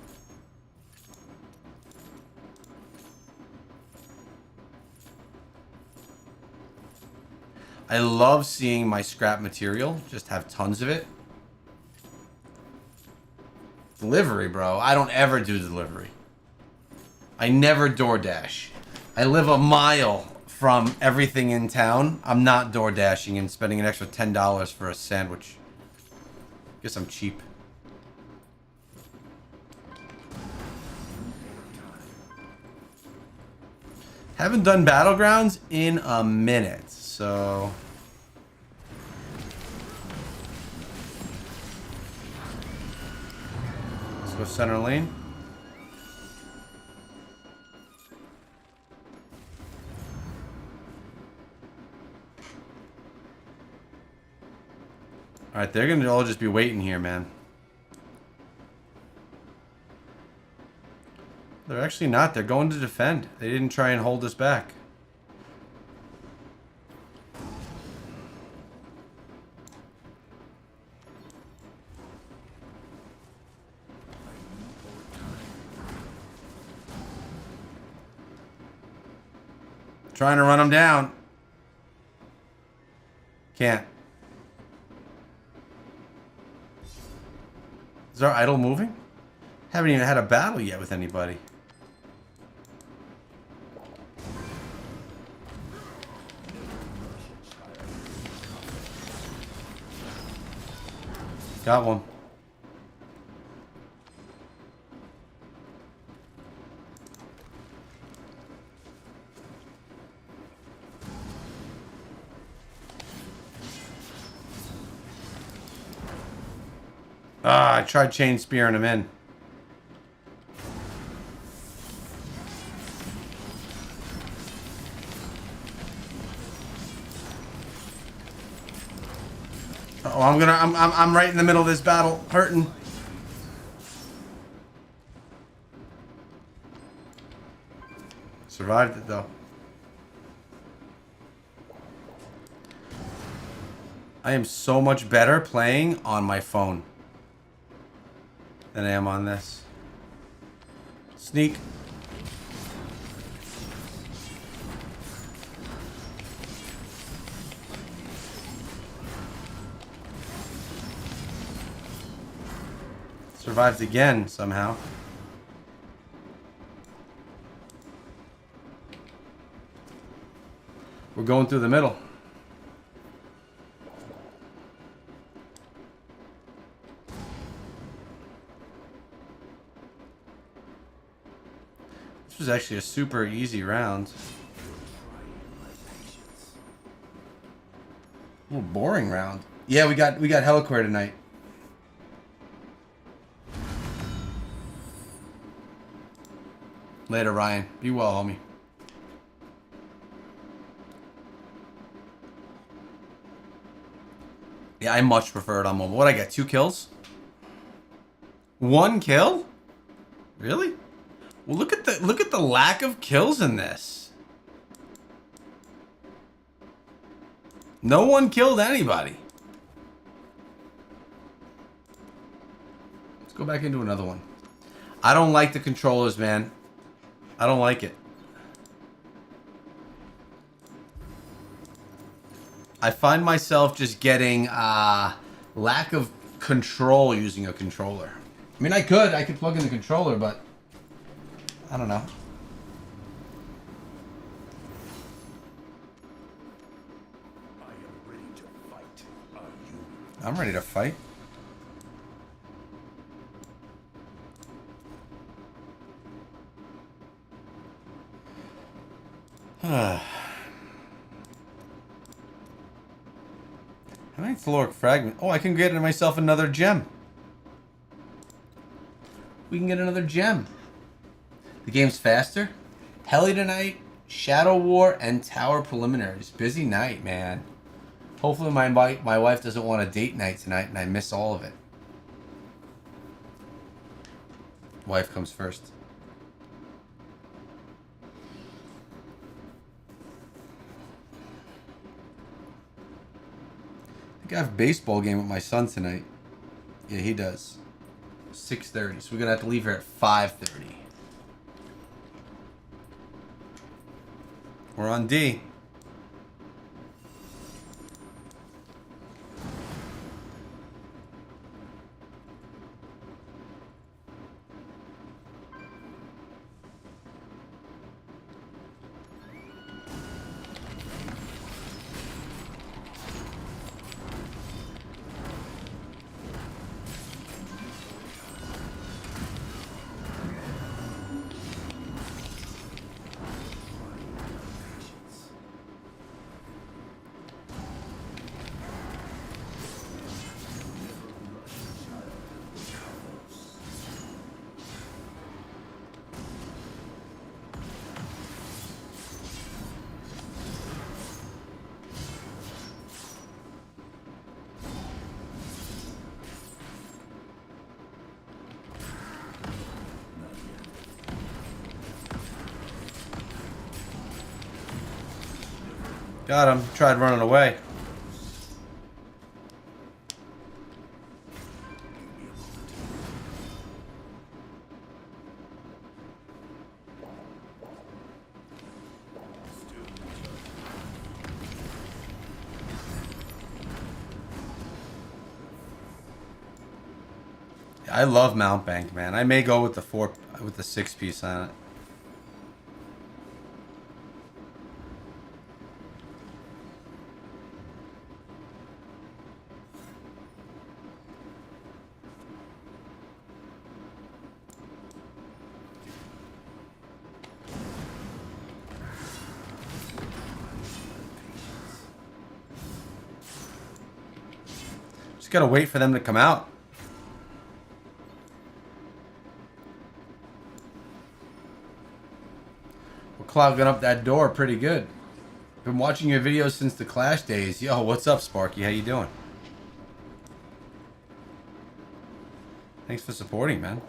I love seeing my scrap material. Just have tons of it. Delivery, bro. I don't ever do delivery. I never DoorDash. I live a mile from everything in town. I'm not DoorDashing and spending an extra $10 for a sandwich. Guess I'm cheap. Haven't done Battlegrounds in a minute, so... Let's go center lane. Alright, they're gonna all just be waiting here, man. They're actually not. They're going to defend. They didn't try and hold us back. Trying to run them down. Can't. Is our idol moving? Haven't even had a battle yet with anybody. Got one. Ah, I tried chain spearing him in. Oh, I'm right in the middle of this battle, hurting. Survived it though. I am so much better playing on my phone than I am on this. Sneak. Survived again somehow. We're going through the middle. This was actually a super easy round. A little boring round. Yeah, we got Helicore tonight. Later, Ryan. Be well, homie. Yeah, I much prefer it on mobile. What'd I get? 2 kills? 1 kill? Really? Well, look at the lack of kills in this. No one killed anybody. Let's go back into another one. I don't like the controllers, man. I don't like it. I find myself just getting lack of control using a controller. I mean, I could plug in the controller, but I don't know. I'm ready to fight. How many caloric fragments? Oh, I can get myself another gem. We can get another gem. The game's faster. Heli tonight, Shadow War, and Tower preliminaries. Busy night, man. Hopefully my wife doesn't want a date night tonight and I miss all of it. Wife comes first. I have a baseball game with my son tonight. Yeah, he does. 6:30, so we're gonna have to leave here at 5:30. We're on D. Got him. Tried running away. I love Mount Bank, man. I may go with the 6-piece on it. Just gotta wait for them to come out. We're clogging up that door pretty good. Been watching your videos since the Clash days. Yo, what's up, Sparky? How you doing? Thanks for supporting, man.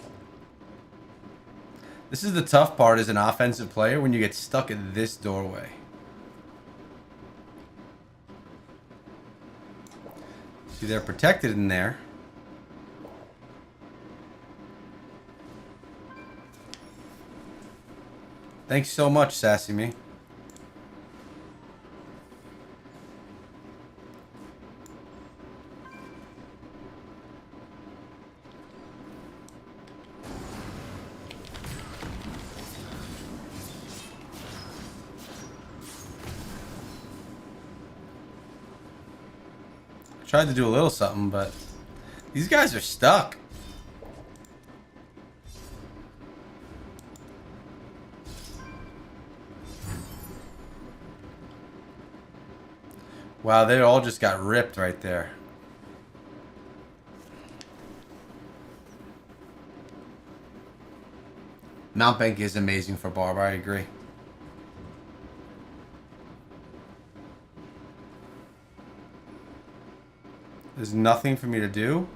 This is the tough part as an offensive player when you get stuck in this doorway. See, they're protected in there. Thanks so much, Sassy Me. Tried to do a little something, but these guys are stuck. Wow, they all just got ripped right there. Mount Bank is amazing for Barb, I agree. There's nothing for me to do.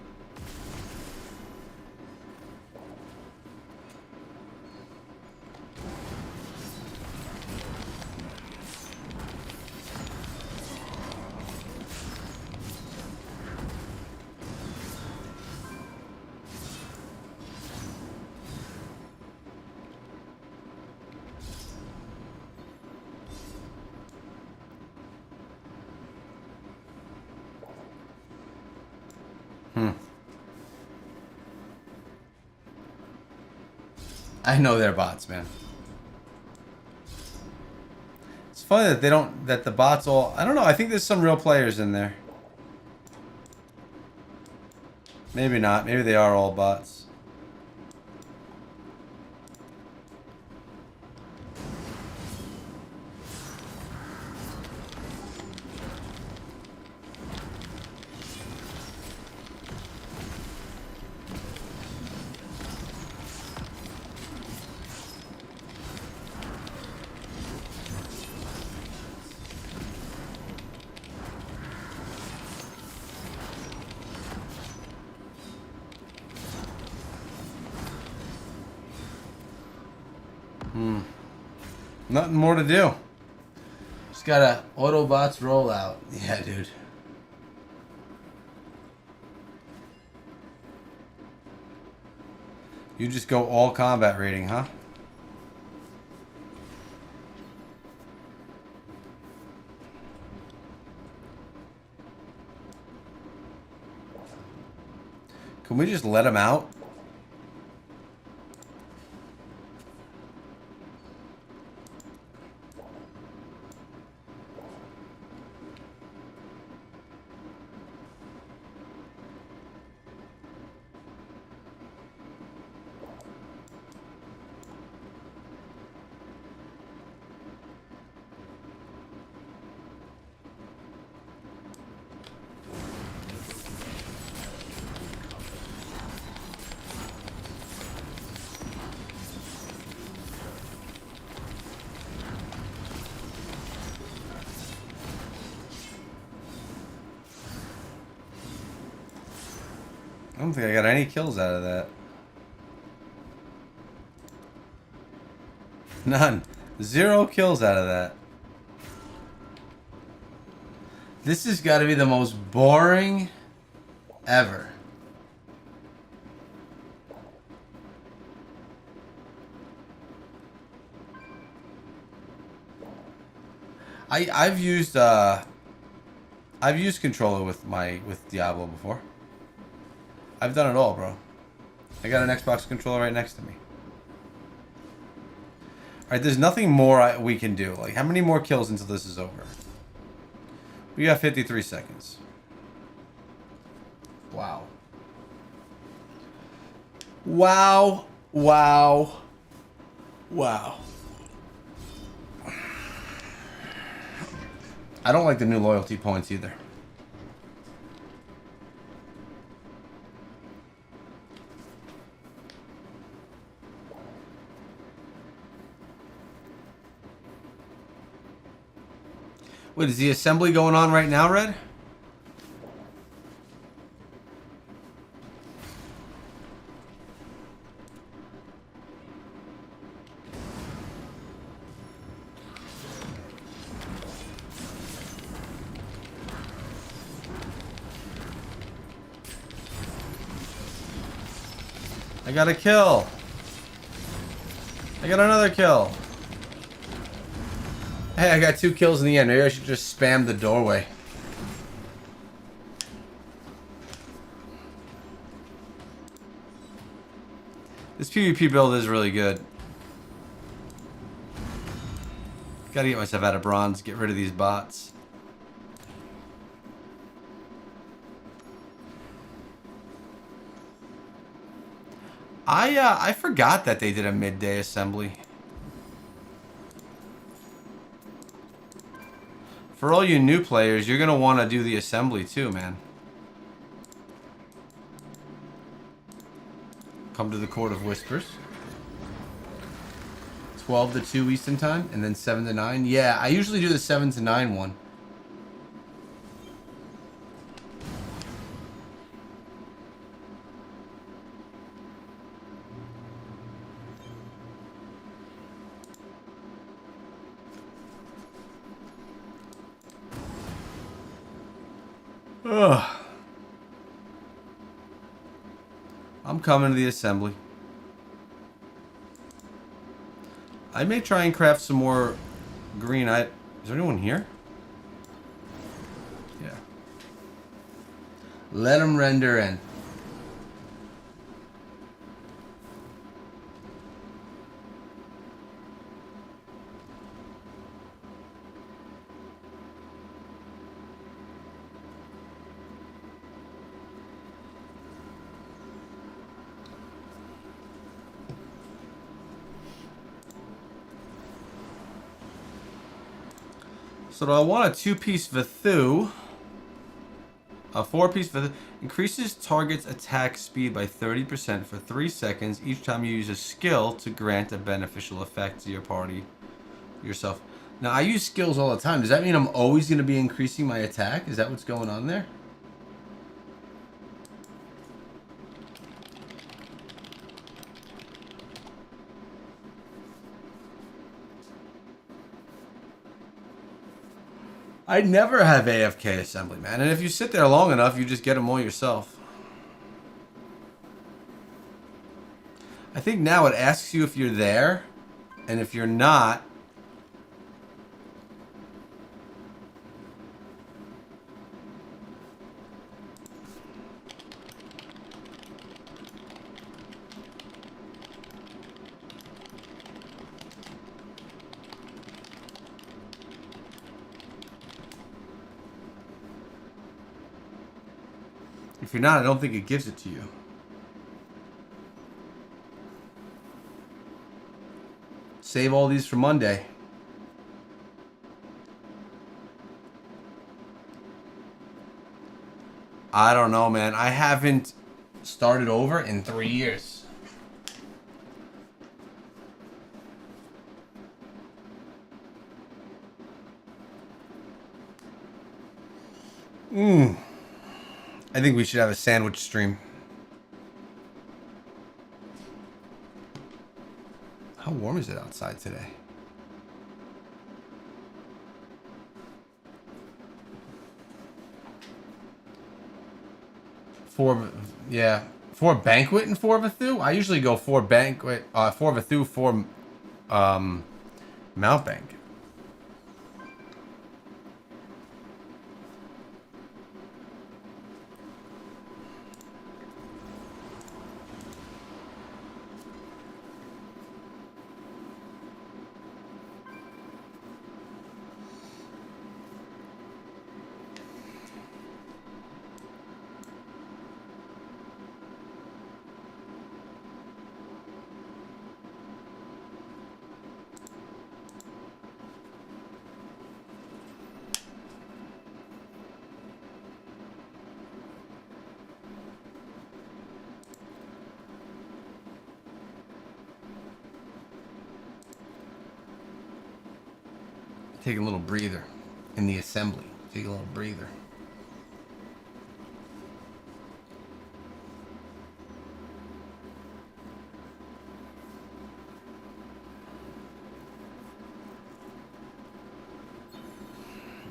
I know they're bots, man. It's funny that they don't, that the bots all, I don't know, I think there's some real players in there. Maybe not, maybe they are all bots. Nothing more to do. Just gotta Autobots roll out. Yeah, dude. You just go all combat rating, huh? Can we just let him out? I don't think I got any kills out of that. None. 0 kills out of that. This has got to be the most boring ever. I've used controller with Diablo before. I've done it all, bro. I got an Xbox controller right next to me. Alright, there's nothing more we can do. Like, how many more kills until this is over? We got 53 seconds. Wow. Wow. Wow. Wow. I don't like the new loyalty points either. Wait, is the assembly going on right now, Red? I got a kill. I got another kill. Hey, I got 2 kills in the end. Maybe I should just spam the doorway. This PvP build is really good. Gotta get myself out of bronze, get rid of these bots. I forgot that they did a midday assembly. For all you new players, you're gonna want to do the assembly too, man. Come to the Court of Whispers. 12 to 2 Eastern time, and then 7 to 9. Yeah, I usually do the 7 to 9 one. Ugh. I'm coming to the assembly. I may try and craft some more green. Is there anyone here? Yeah. Let them render in. So do I want a 2-piece Vithu? A 4-piece Vithu increases target's attack speed by 30% for 3 seconds each time you use a skill to grant a beneficial effect to your party yourself. Now I use skills all the time. Does that mean I'm always going to be increasing my attack? Is that what's going on there? I never have AFK assembly, man. And if you sit there long enough, you just get them all yourself. I think now it asks you if you're there. And if you're not... If you're not, I don't think it gives it to you. Save all these for Monday. I don't know, man. I haven't started over in 3 years. I think we should have a sandwich stream. How warm is it outside today? Yeah. 4 banquet and 4 Vithu? I usually go 4 banquet, 4 Vithu, 4 Mountebank. Take a little breather in the assembly. Take a little breather.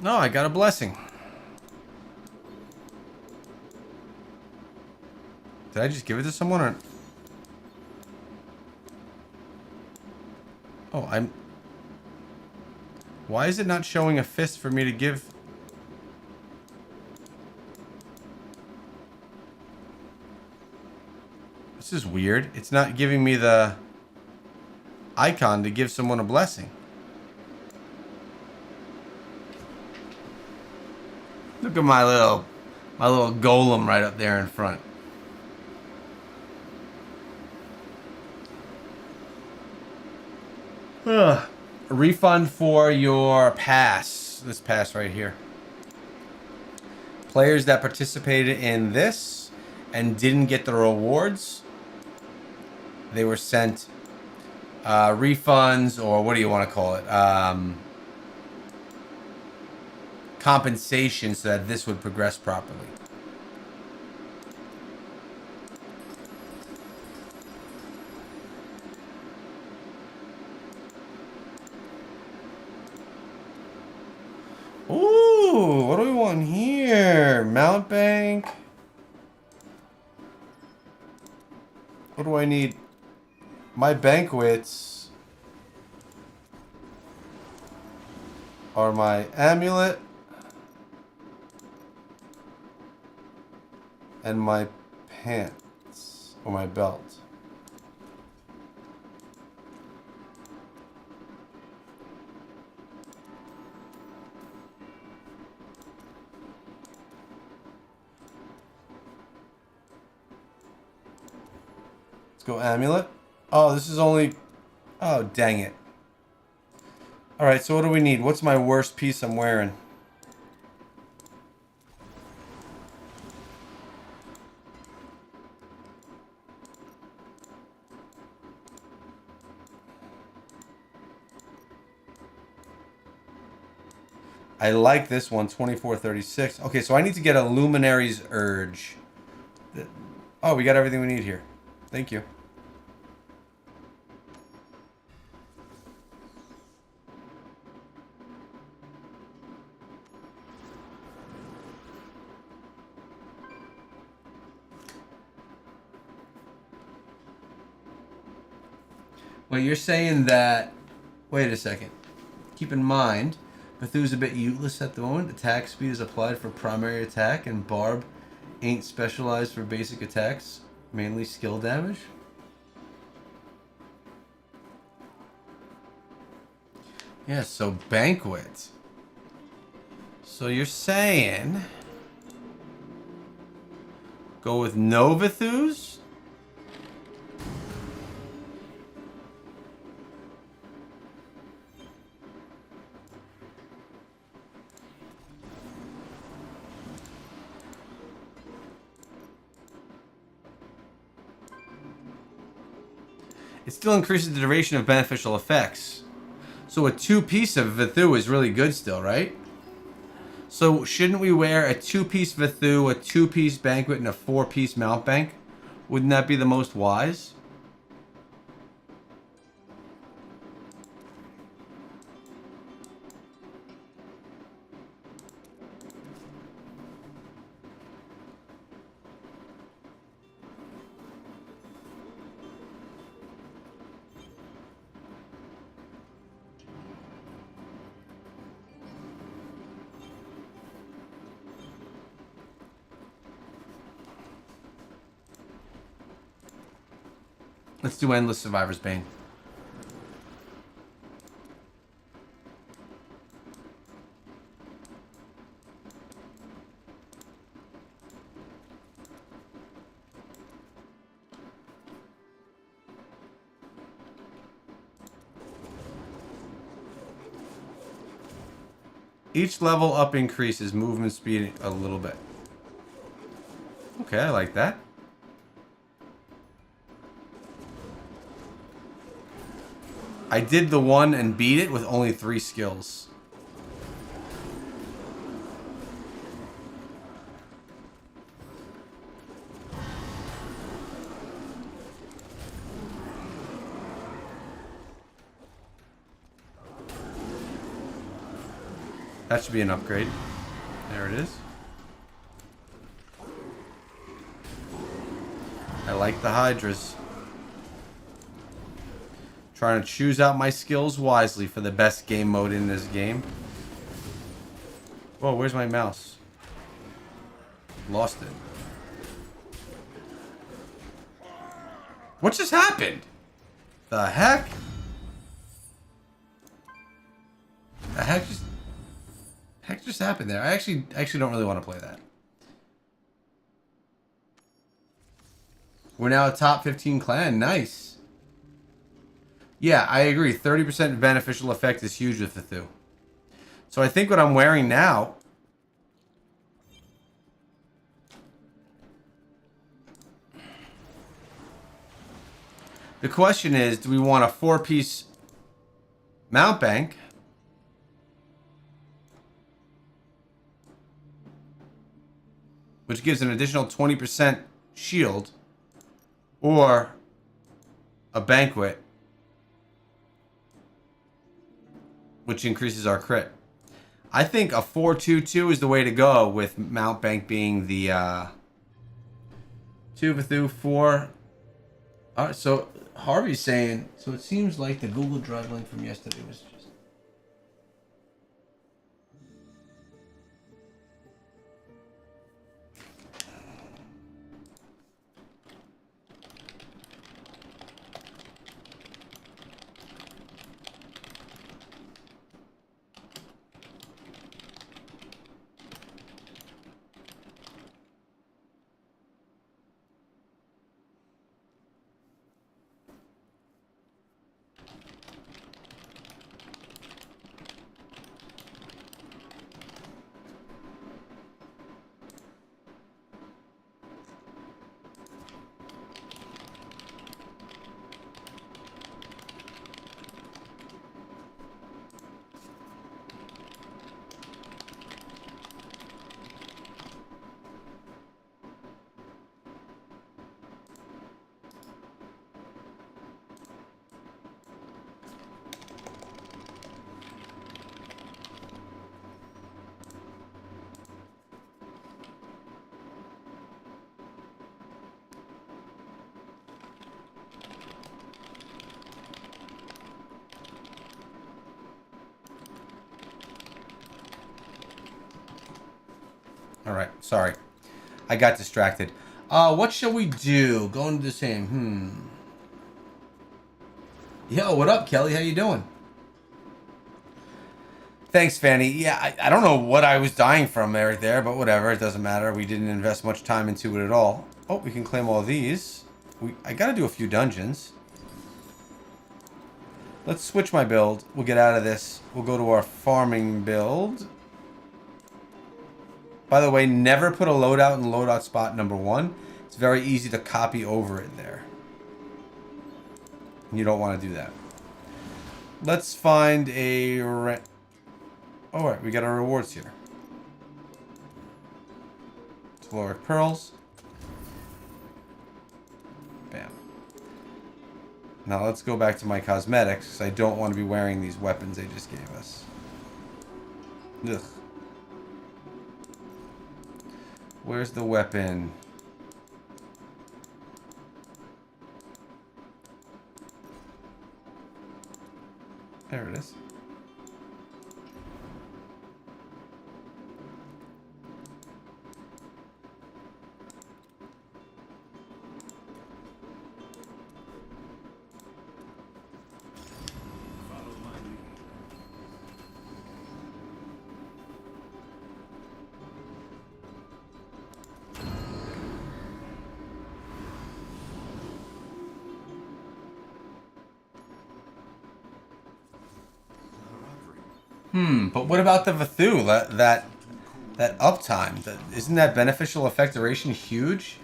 No, I got a blessing. Did I just give it to someone or... Oh, I'm... Why is it not showing a fist for me to give? This is weird. It's not giving me the icon to give someone a blessing. Look at my little golem right up there in front. Ugh. A refund for your pass. This pass right here. Players that participated in this and didn't get the rewards, they were sent refunds, or what do you want to call it? Compensation, so that this would progress properly. Ooh, what do we want here? Mount bank. What do I need? My banquets are my amulet and my pants, or my belt. Let's go amulet. Oh, this is only... Oh, dang it. Alright, so what do we need? What's my worst piece I'm wearing? I like this one, 2436. Okay, so I need to get a Luminary's Urge. Oh, we got everything we need here. Thank you. Well, you're saying that... Wait a second. Keep in mind, Bethu's a bit useless at the moment. Attack speed is applied for primary attack, and Barb ain't specialized for basic attacks. Mainly skill damage. Yeah, so Banquet. So you're saying... Go with no Bethus? It still increases the duration of beneficial effects. So a 2-piece of Vithu is really good still, right? So shouldn't we wear a 2-piece Vithu, a 2-piece Banquet, and a 4-piece Mount Bank? Wouldn't that be the most wise? Let's do Endless Survivor's Bane. Each level up increases movement speed a little bit. Okay, I like that. I did the one and beat it with only 3 skills. That should be an upgrade. There it is. I like the Hydras. Trying to choose out my skills wisely for the best game mode in this game. Whoa, where's my mouse? Lost it. What just happened? The heck? The heck just happened there? I actually don't really want to play that. We're now a top 15 clan. Nice. Yeah, I agree. 30% beneficial effect is huge with Cthulhu. So I think what I'm wearing now... The question is, do we want a 4-piece mount bank? Which gives an additional 20% shield. Or a banquet. Which increases our crit. I think a 4-2-2 is the way to go, with mount bank being the 2 Cthulhu 4. Alright, so Harvey's saying, so it seems like the Google Drive link from yesterday was just... Alright, sorry. I got distracted. What shall we do? Going to the same. Yo, what up, Kelly? How you doing? Thanks, Fanny. Yeah, I don't know what I was dying from right there, but whatever. It doesn't matter. We didn't invest much time into it at all. Oh, we can claim all these. I gotta do a few dungeons. Let's switch my build. We'll get out of this. We'll go to our farming build. By the way, never put a loadout in loadout spot number 1. It's very easy to copy over it there. You don't want to do that. Let's find a... Alright, we got our rewards here. Telluric Pearls. Bam. Now let's go back to my cosmetics, because I don't want to be wearing these weapons they just gave us. Ugh. Where's the weapon? There it is. But what about the Cthulhu? That uptime? Isn't that beneficial effect duration huge?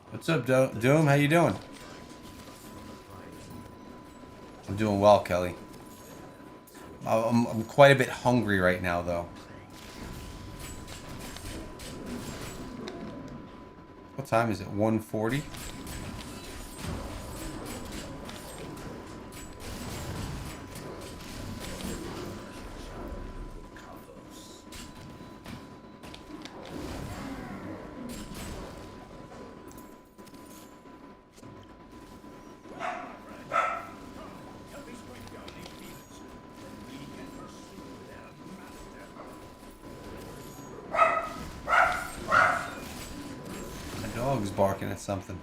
What's up, Doom? How you doing? I'm doing well, Kelly. I'm quite a bit hungry right now, though. What time is it? 1:40? barking at something.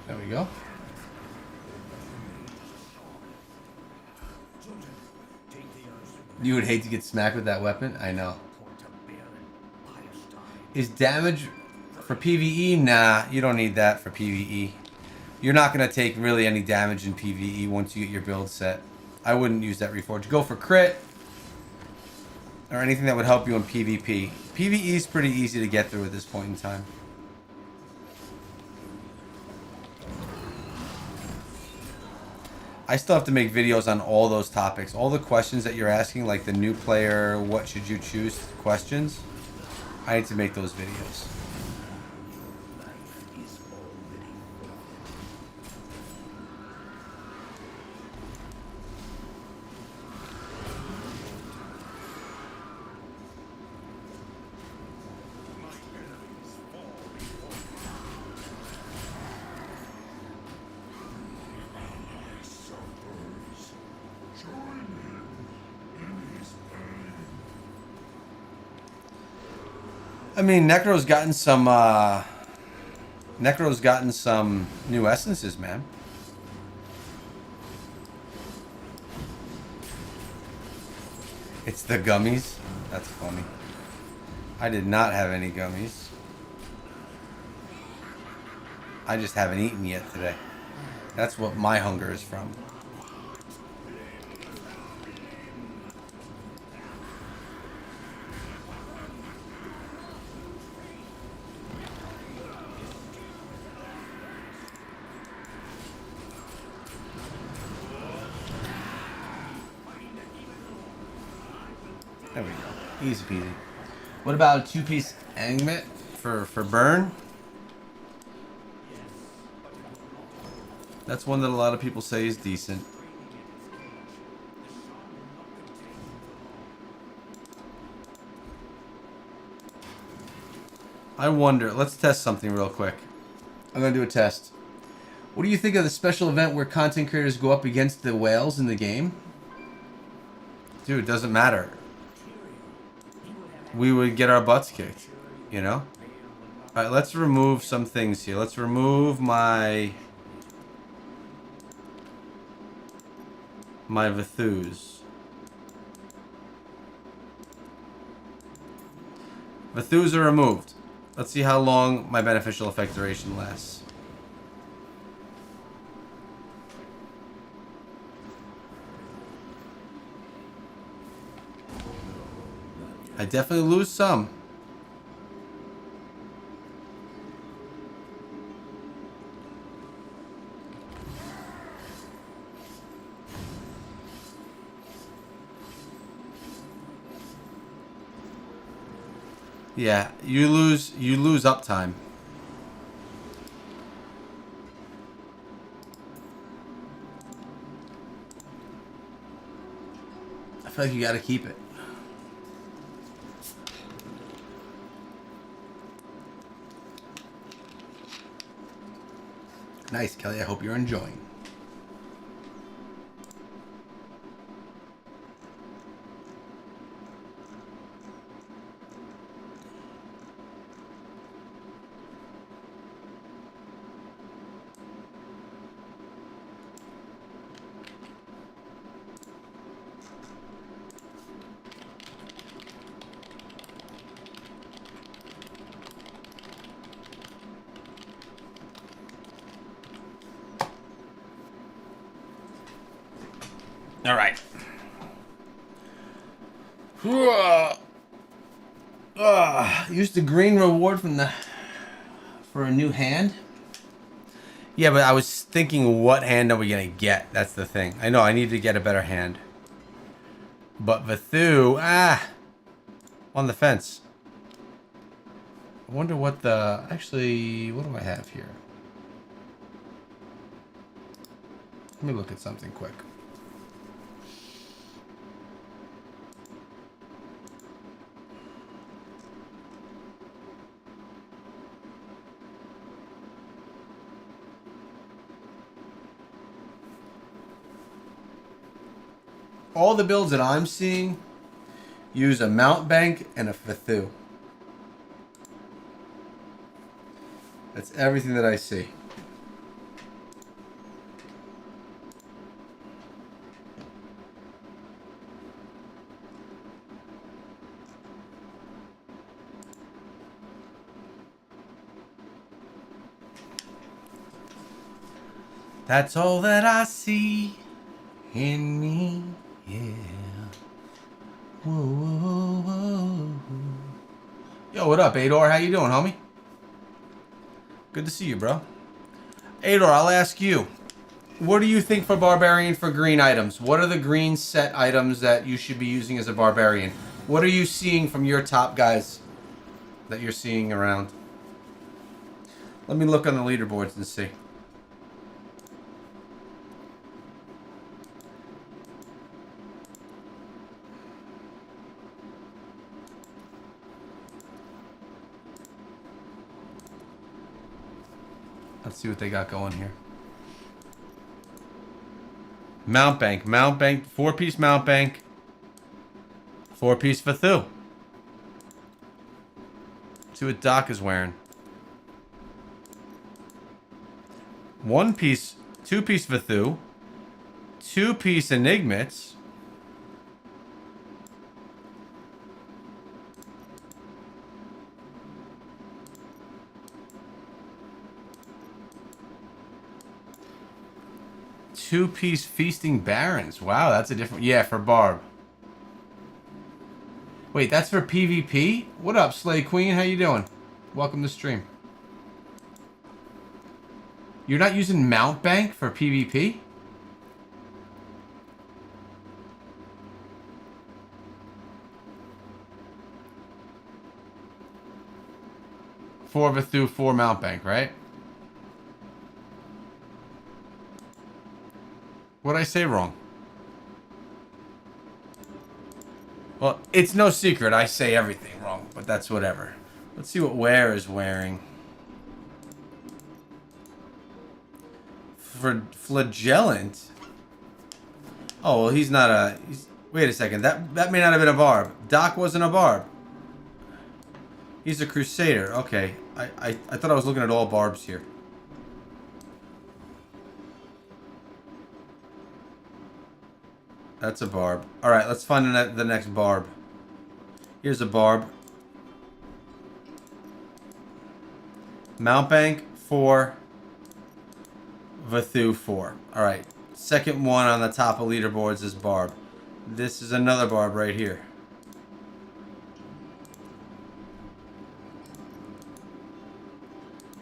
There we go. You would hate to get smacked with that weapon? I know. Is damage for PvE? Nah, you don't need that for PvE. You're not going to take really any damage in PvE once you get your build set. I wouldn't use that Reforge. Go for crit or anything that would help you in PvP. PvE is pretty easy to get through at this point in time. I still have to make videos on all those topics. All the questions that you're asking, like the new player, what should you choose questions. I need to make those videos. I mean, Necro's gotten some new essences, man. It's the gummies. That's funny. I did not have any gummies. I just haven't eaten yet today. That's what my hunger is from. There we go. Easy peasy. What about a 2-piece anglet for burn? That's one that a lot of people say is decent. I wonder, let's test something real quick. I'm going to do a test. What do you think of the special event where content creators go up against the whales in the game? Dude, it doesn't matter. We would get our butts kicked, you know? Alright, let's remove some things here. Let's remove my Vithus. Vithus are removed. Let's see how long my beneficial effect duration lasts. I definitely lose some. Yeah, you lose uptime. I feel like you gotta keep it. Nice, Kelly. I hope you're enjoying. All right. Use the green reward for a new hand. Yeah, but I was thinking, what hand are we gonna get? That's the thing. I know I need to get a better hand. But Vithu, on the fence. I wonder what the actually. What do I have here? Let me look at something quick. all the builds that I'm seeing use a mount bank and a Fathu. That's everything that I see. That's all that I see in me, yeah. Whoa, whoa, whoa. Yo, what up, Ador? How you doing, homie? Good to see you, bro. Ador, I'll ask you. What do you think for Barbarian for green items? What are the green set items that you should be using as a Barbarian? What are you seeing from your top guys that you're seeing around? Let me look on the leaderboards and see. Let's see what they got going here. Mount bank, 4-piece mount bank, 4-piece Fathu. See what Doc is wearing. 1-piece, 2-piece Fathu, 2-piece Enigmats. Two-piece Feasting Barons. Wow, that's a different... Yeah, for Barb. Wait, that's for PvP? What up, Slay Queen? How you doing? Welcome to stream. You're not using Mount Bank for PvP? Four Vathu, 4 Mount Bank, right? What'd I say wrong? Well, it's no secret. I say everything wrong, but that's whatever. Let's see what Ware is wearing. For Flagellant? Oh, well, he's not a... wait a second. That may not have been a Barb. Doc wasn't a Barb. He's a Crusader. Okay. I thought I was looking at all Barbs here. That's a Barb. Alright, let's find the next Barb. Here's a Barb. Mount Bank 4. Vathu 4. Alright. Second one on the top of leaderboards is Barb. This is another Barb right here.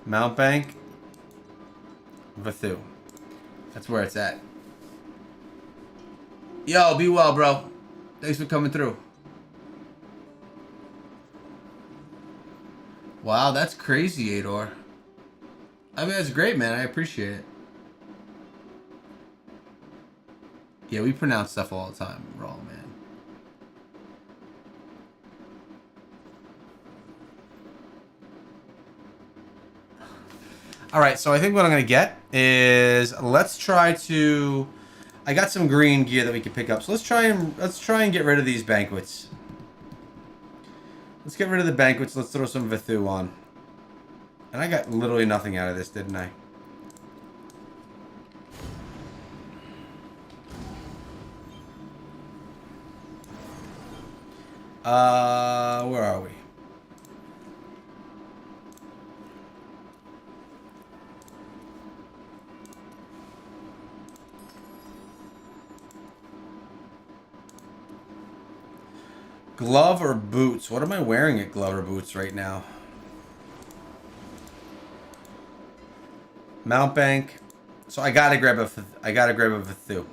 Mount Bank. Vathu. That's where it's at. Yo, be well, bro. Thanks for coming through. Wow, that's crazy, Ador. I mean, that's great, man. I appreciate it. Yeah, we pronounce stuff all the time wrong, man. Alright, so I think what I'm going to get is... let's try to... I got some green gear that we can pick up. So let's try and get rid of these banquets. Let's get rid of the banquets. Let's throw some Vathu on. And I got literally nothing out of this, didn't I? Where are we? Glove or boots? What am I wearing at glove or boots right now? Mount Bank. So I gotta grab a Vathu.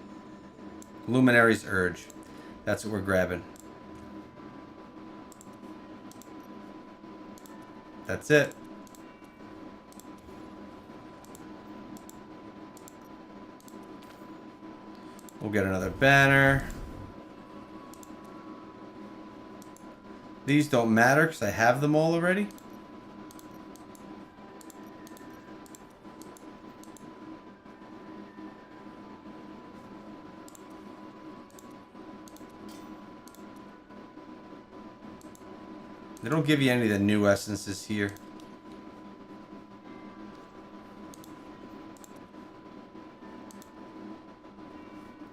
Luminary's Urge. That's what we're grabbing. That's it. We'll get another banner. These don't matter because I have them all already. They don't give you any of the new essences here.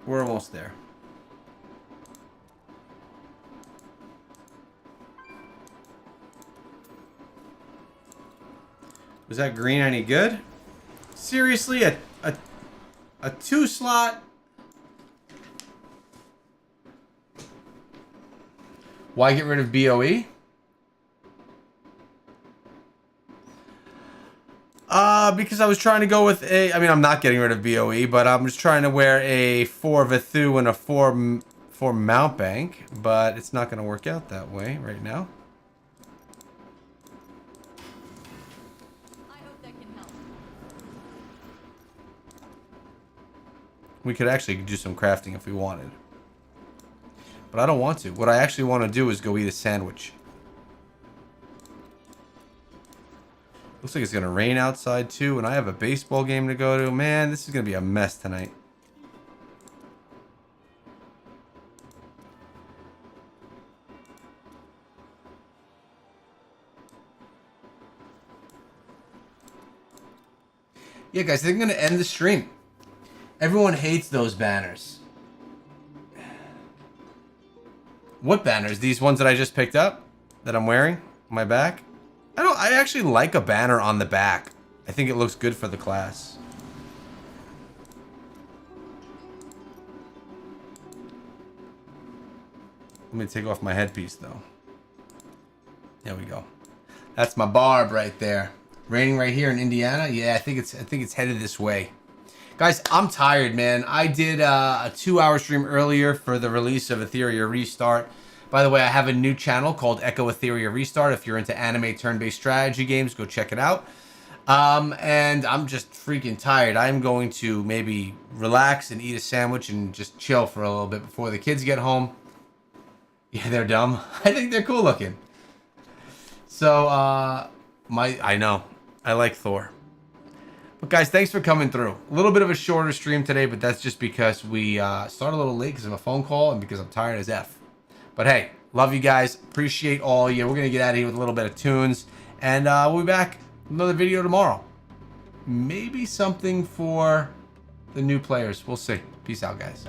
We're almost there. Was that green any good? Seriously, a 2-slot? Why get rid of BOE? Because I was trying to go with a... I mean, I'm not getting rid of BOE, but I'm just trying to wear a 4 Vithu and a 4 Mount Bank, but it's not going to work out that way right now. I hope that can help. We could actually do some crafting if we wanted. But I don't want to. What I actually want to do is go eat a sandwich. Looks like it's going to rain outside too, and I have a baseball game to go to. Man, this is going to be a mess tonight. Yeah, guys, I think I'm going to end the stream. Everyone hates those banners. What banners? These ones that I just picked up? That I'm wearing on my back? I actually like a banner on the back. I think it looks good for the class. Let me take off my headpiece though. There we go. That's my barb right there. Raining right here in Indiana. Yeah, I think it's headed this way. Guys, I'm tired, man. I did a 2-hour stream earlier for the release of Etheria Restart. By the way, I have a new channel called Echo Etheria Restart. If you're into anime turn-based strategy games, go check it out. And I'm just freaking tired. I'm going to maybe relax and eat a sandwich and just chill for a little bit before the kids get home. Yeah, they're dumb. I think they're cool looking. So, I know. I like Thor. But guys, thanks for coming through. A little bit of a shorter stream today, but that's just because we started a little late because of a phone call and because I'm tired as F. But hey, love you guys. Appreciate all of you. We're going to get out of here with a little bit of tunes. And we'll be back with another video tomorrow. Maybe something for the new players. We'll see. Peace out, guys.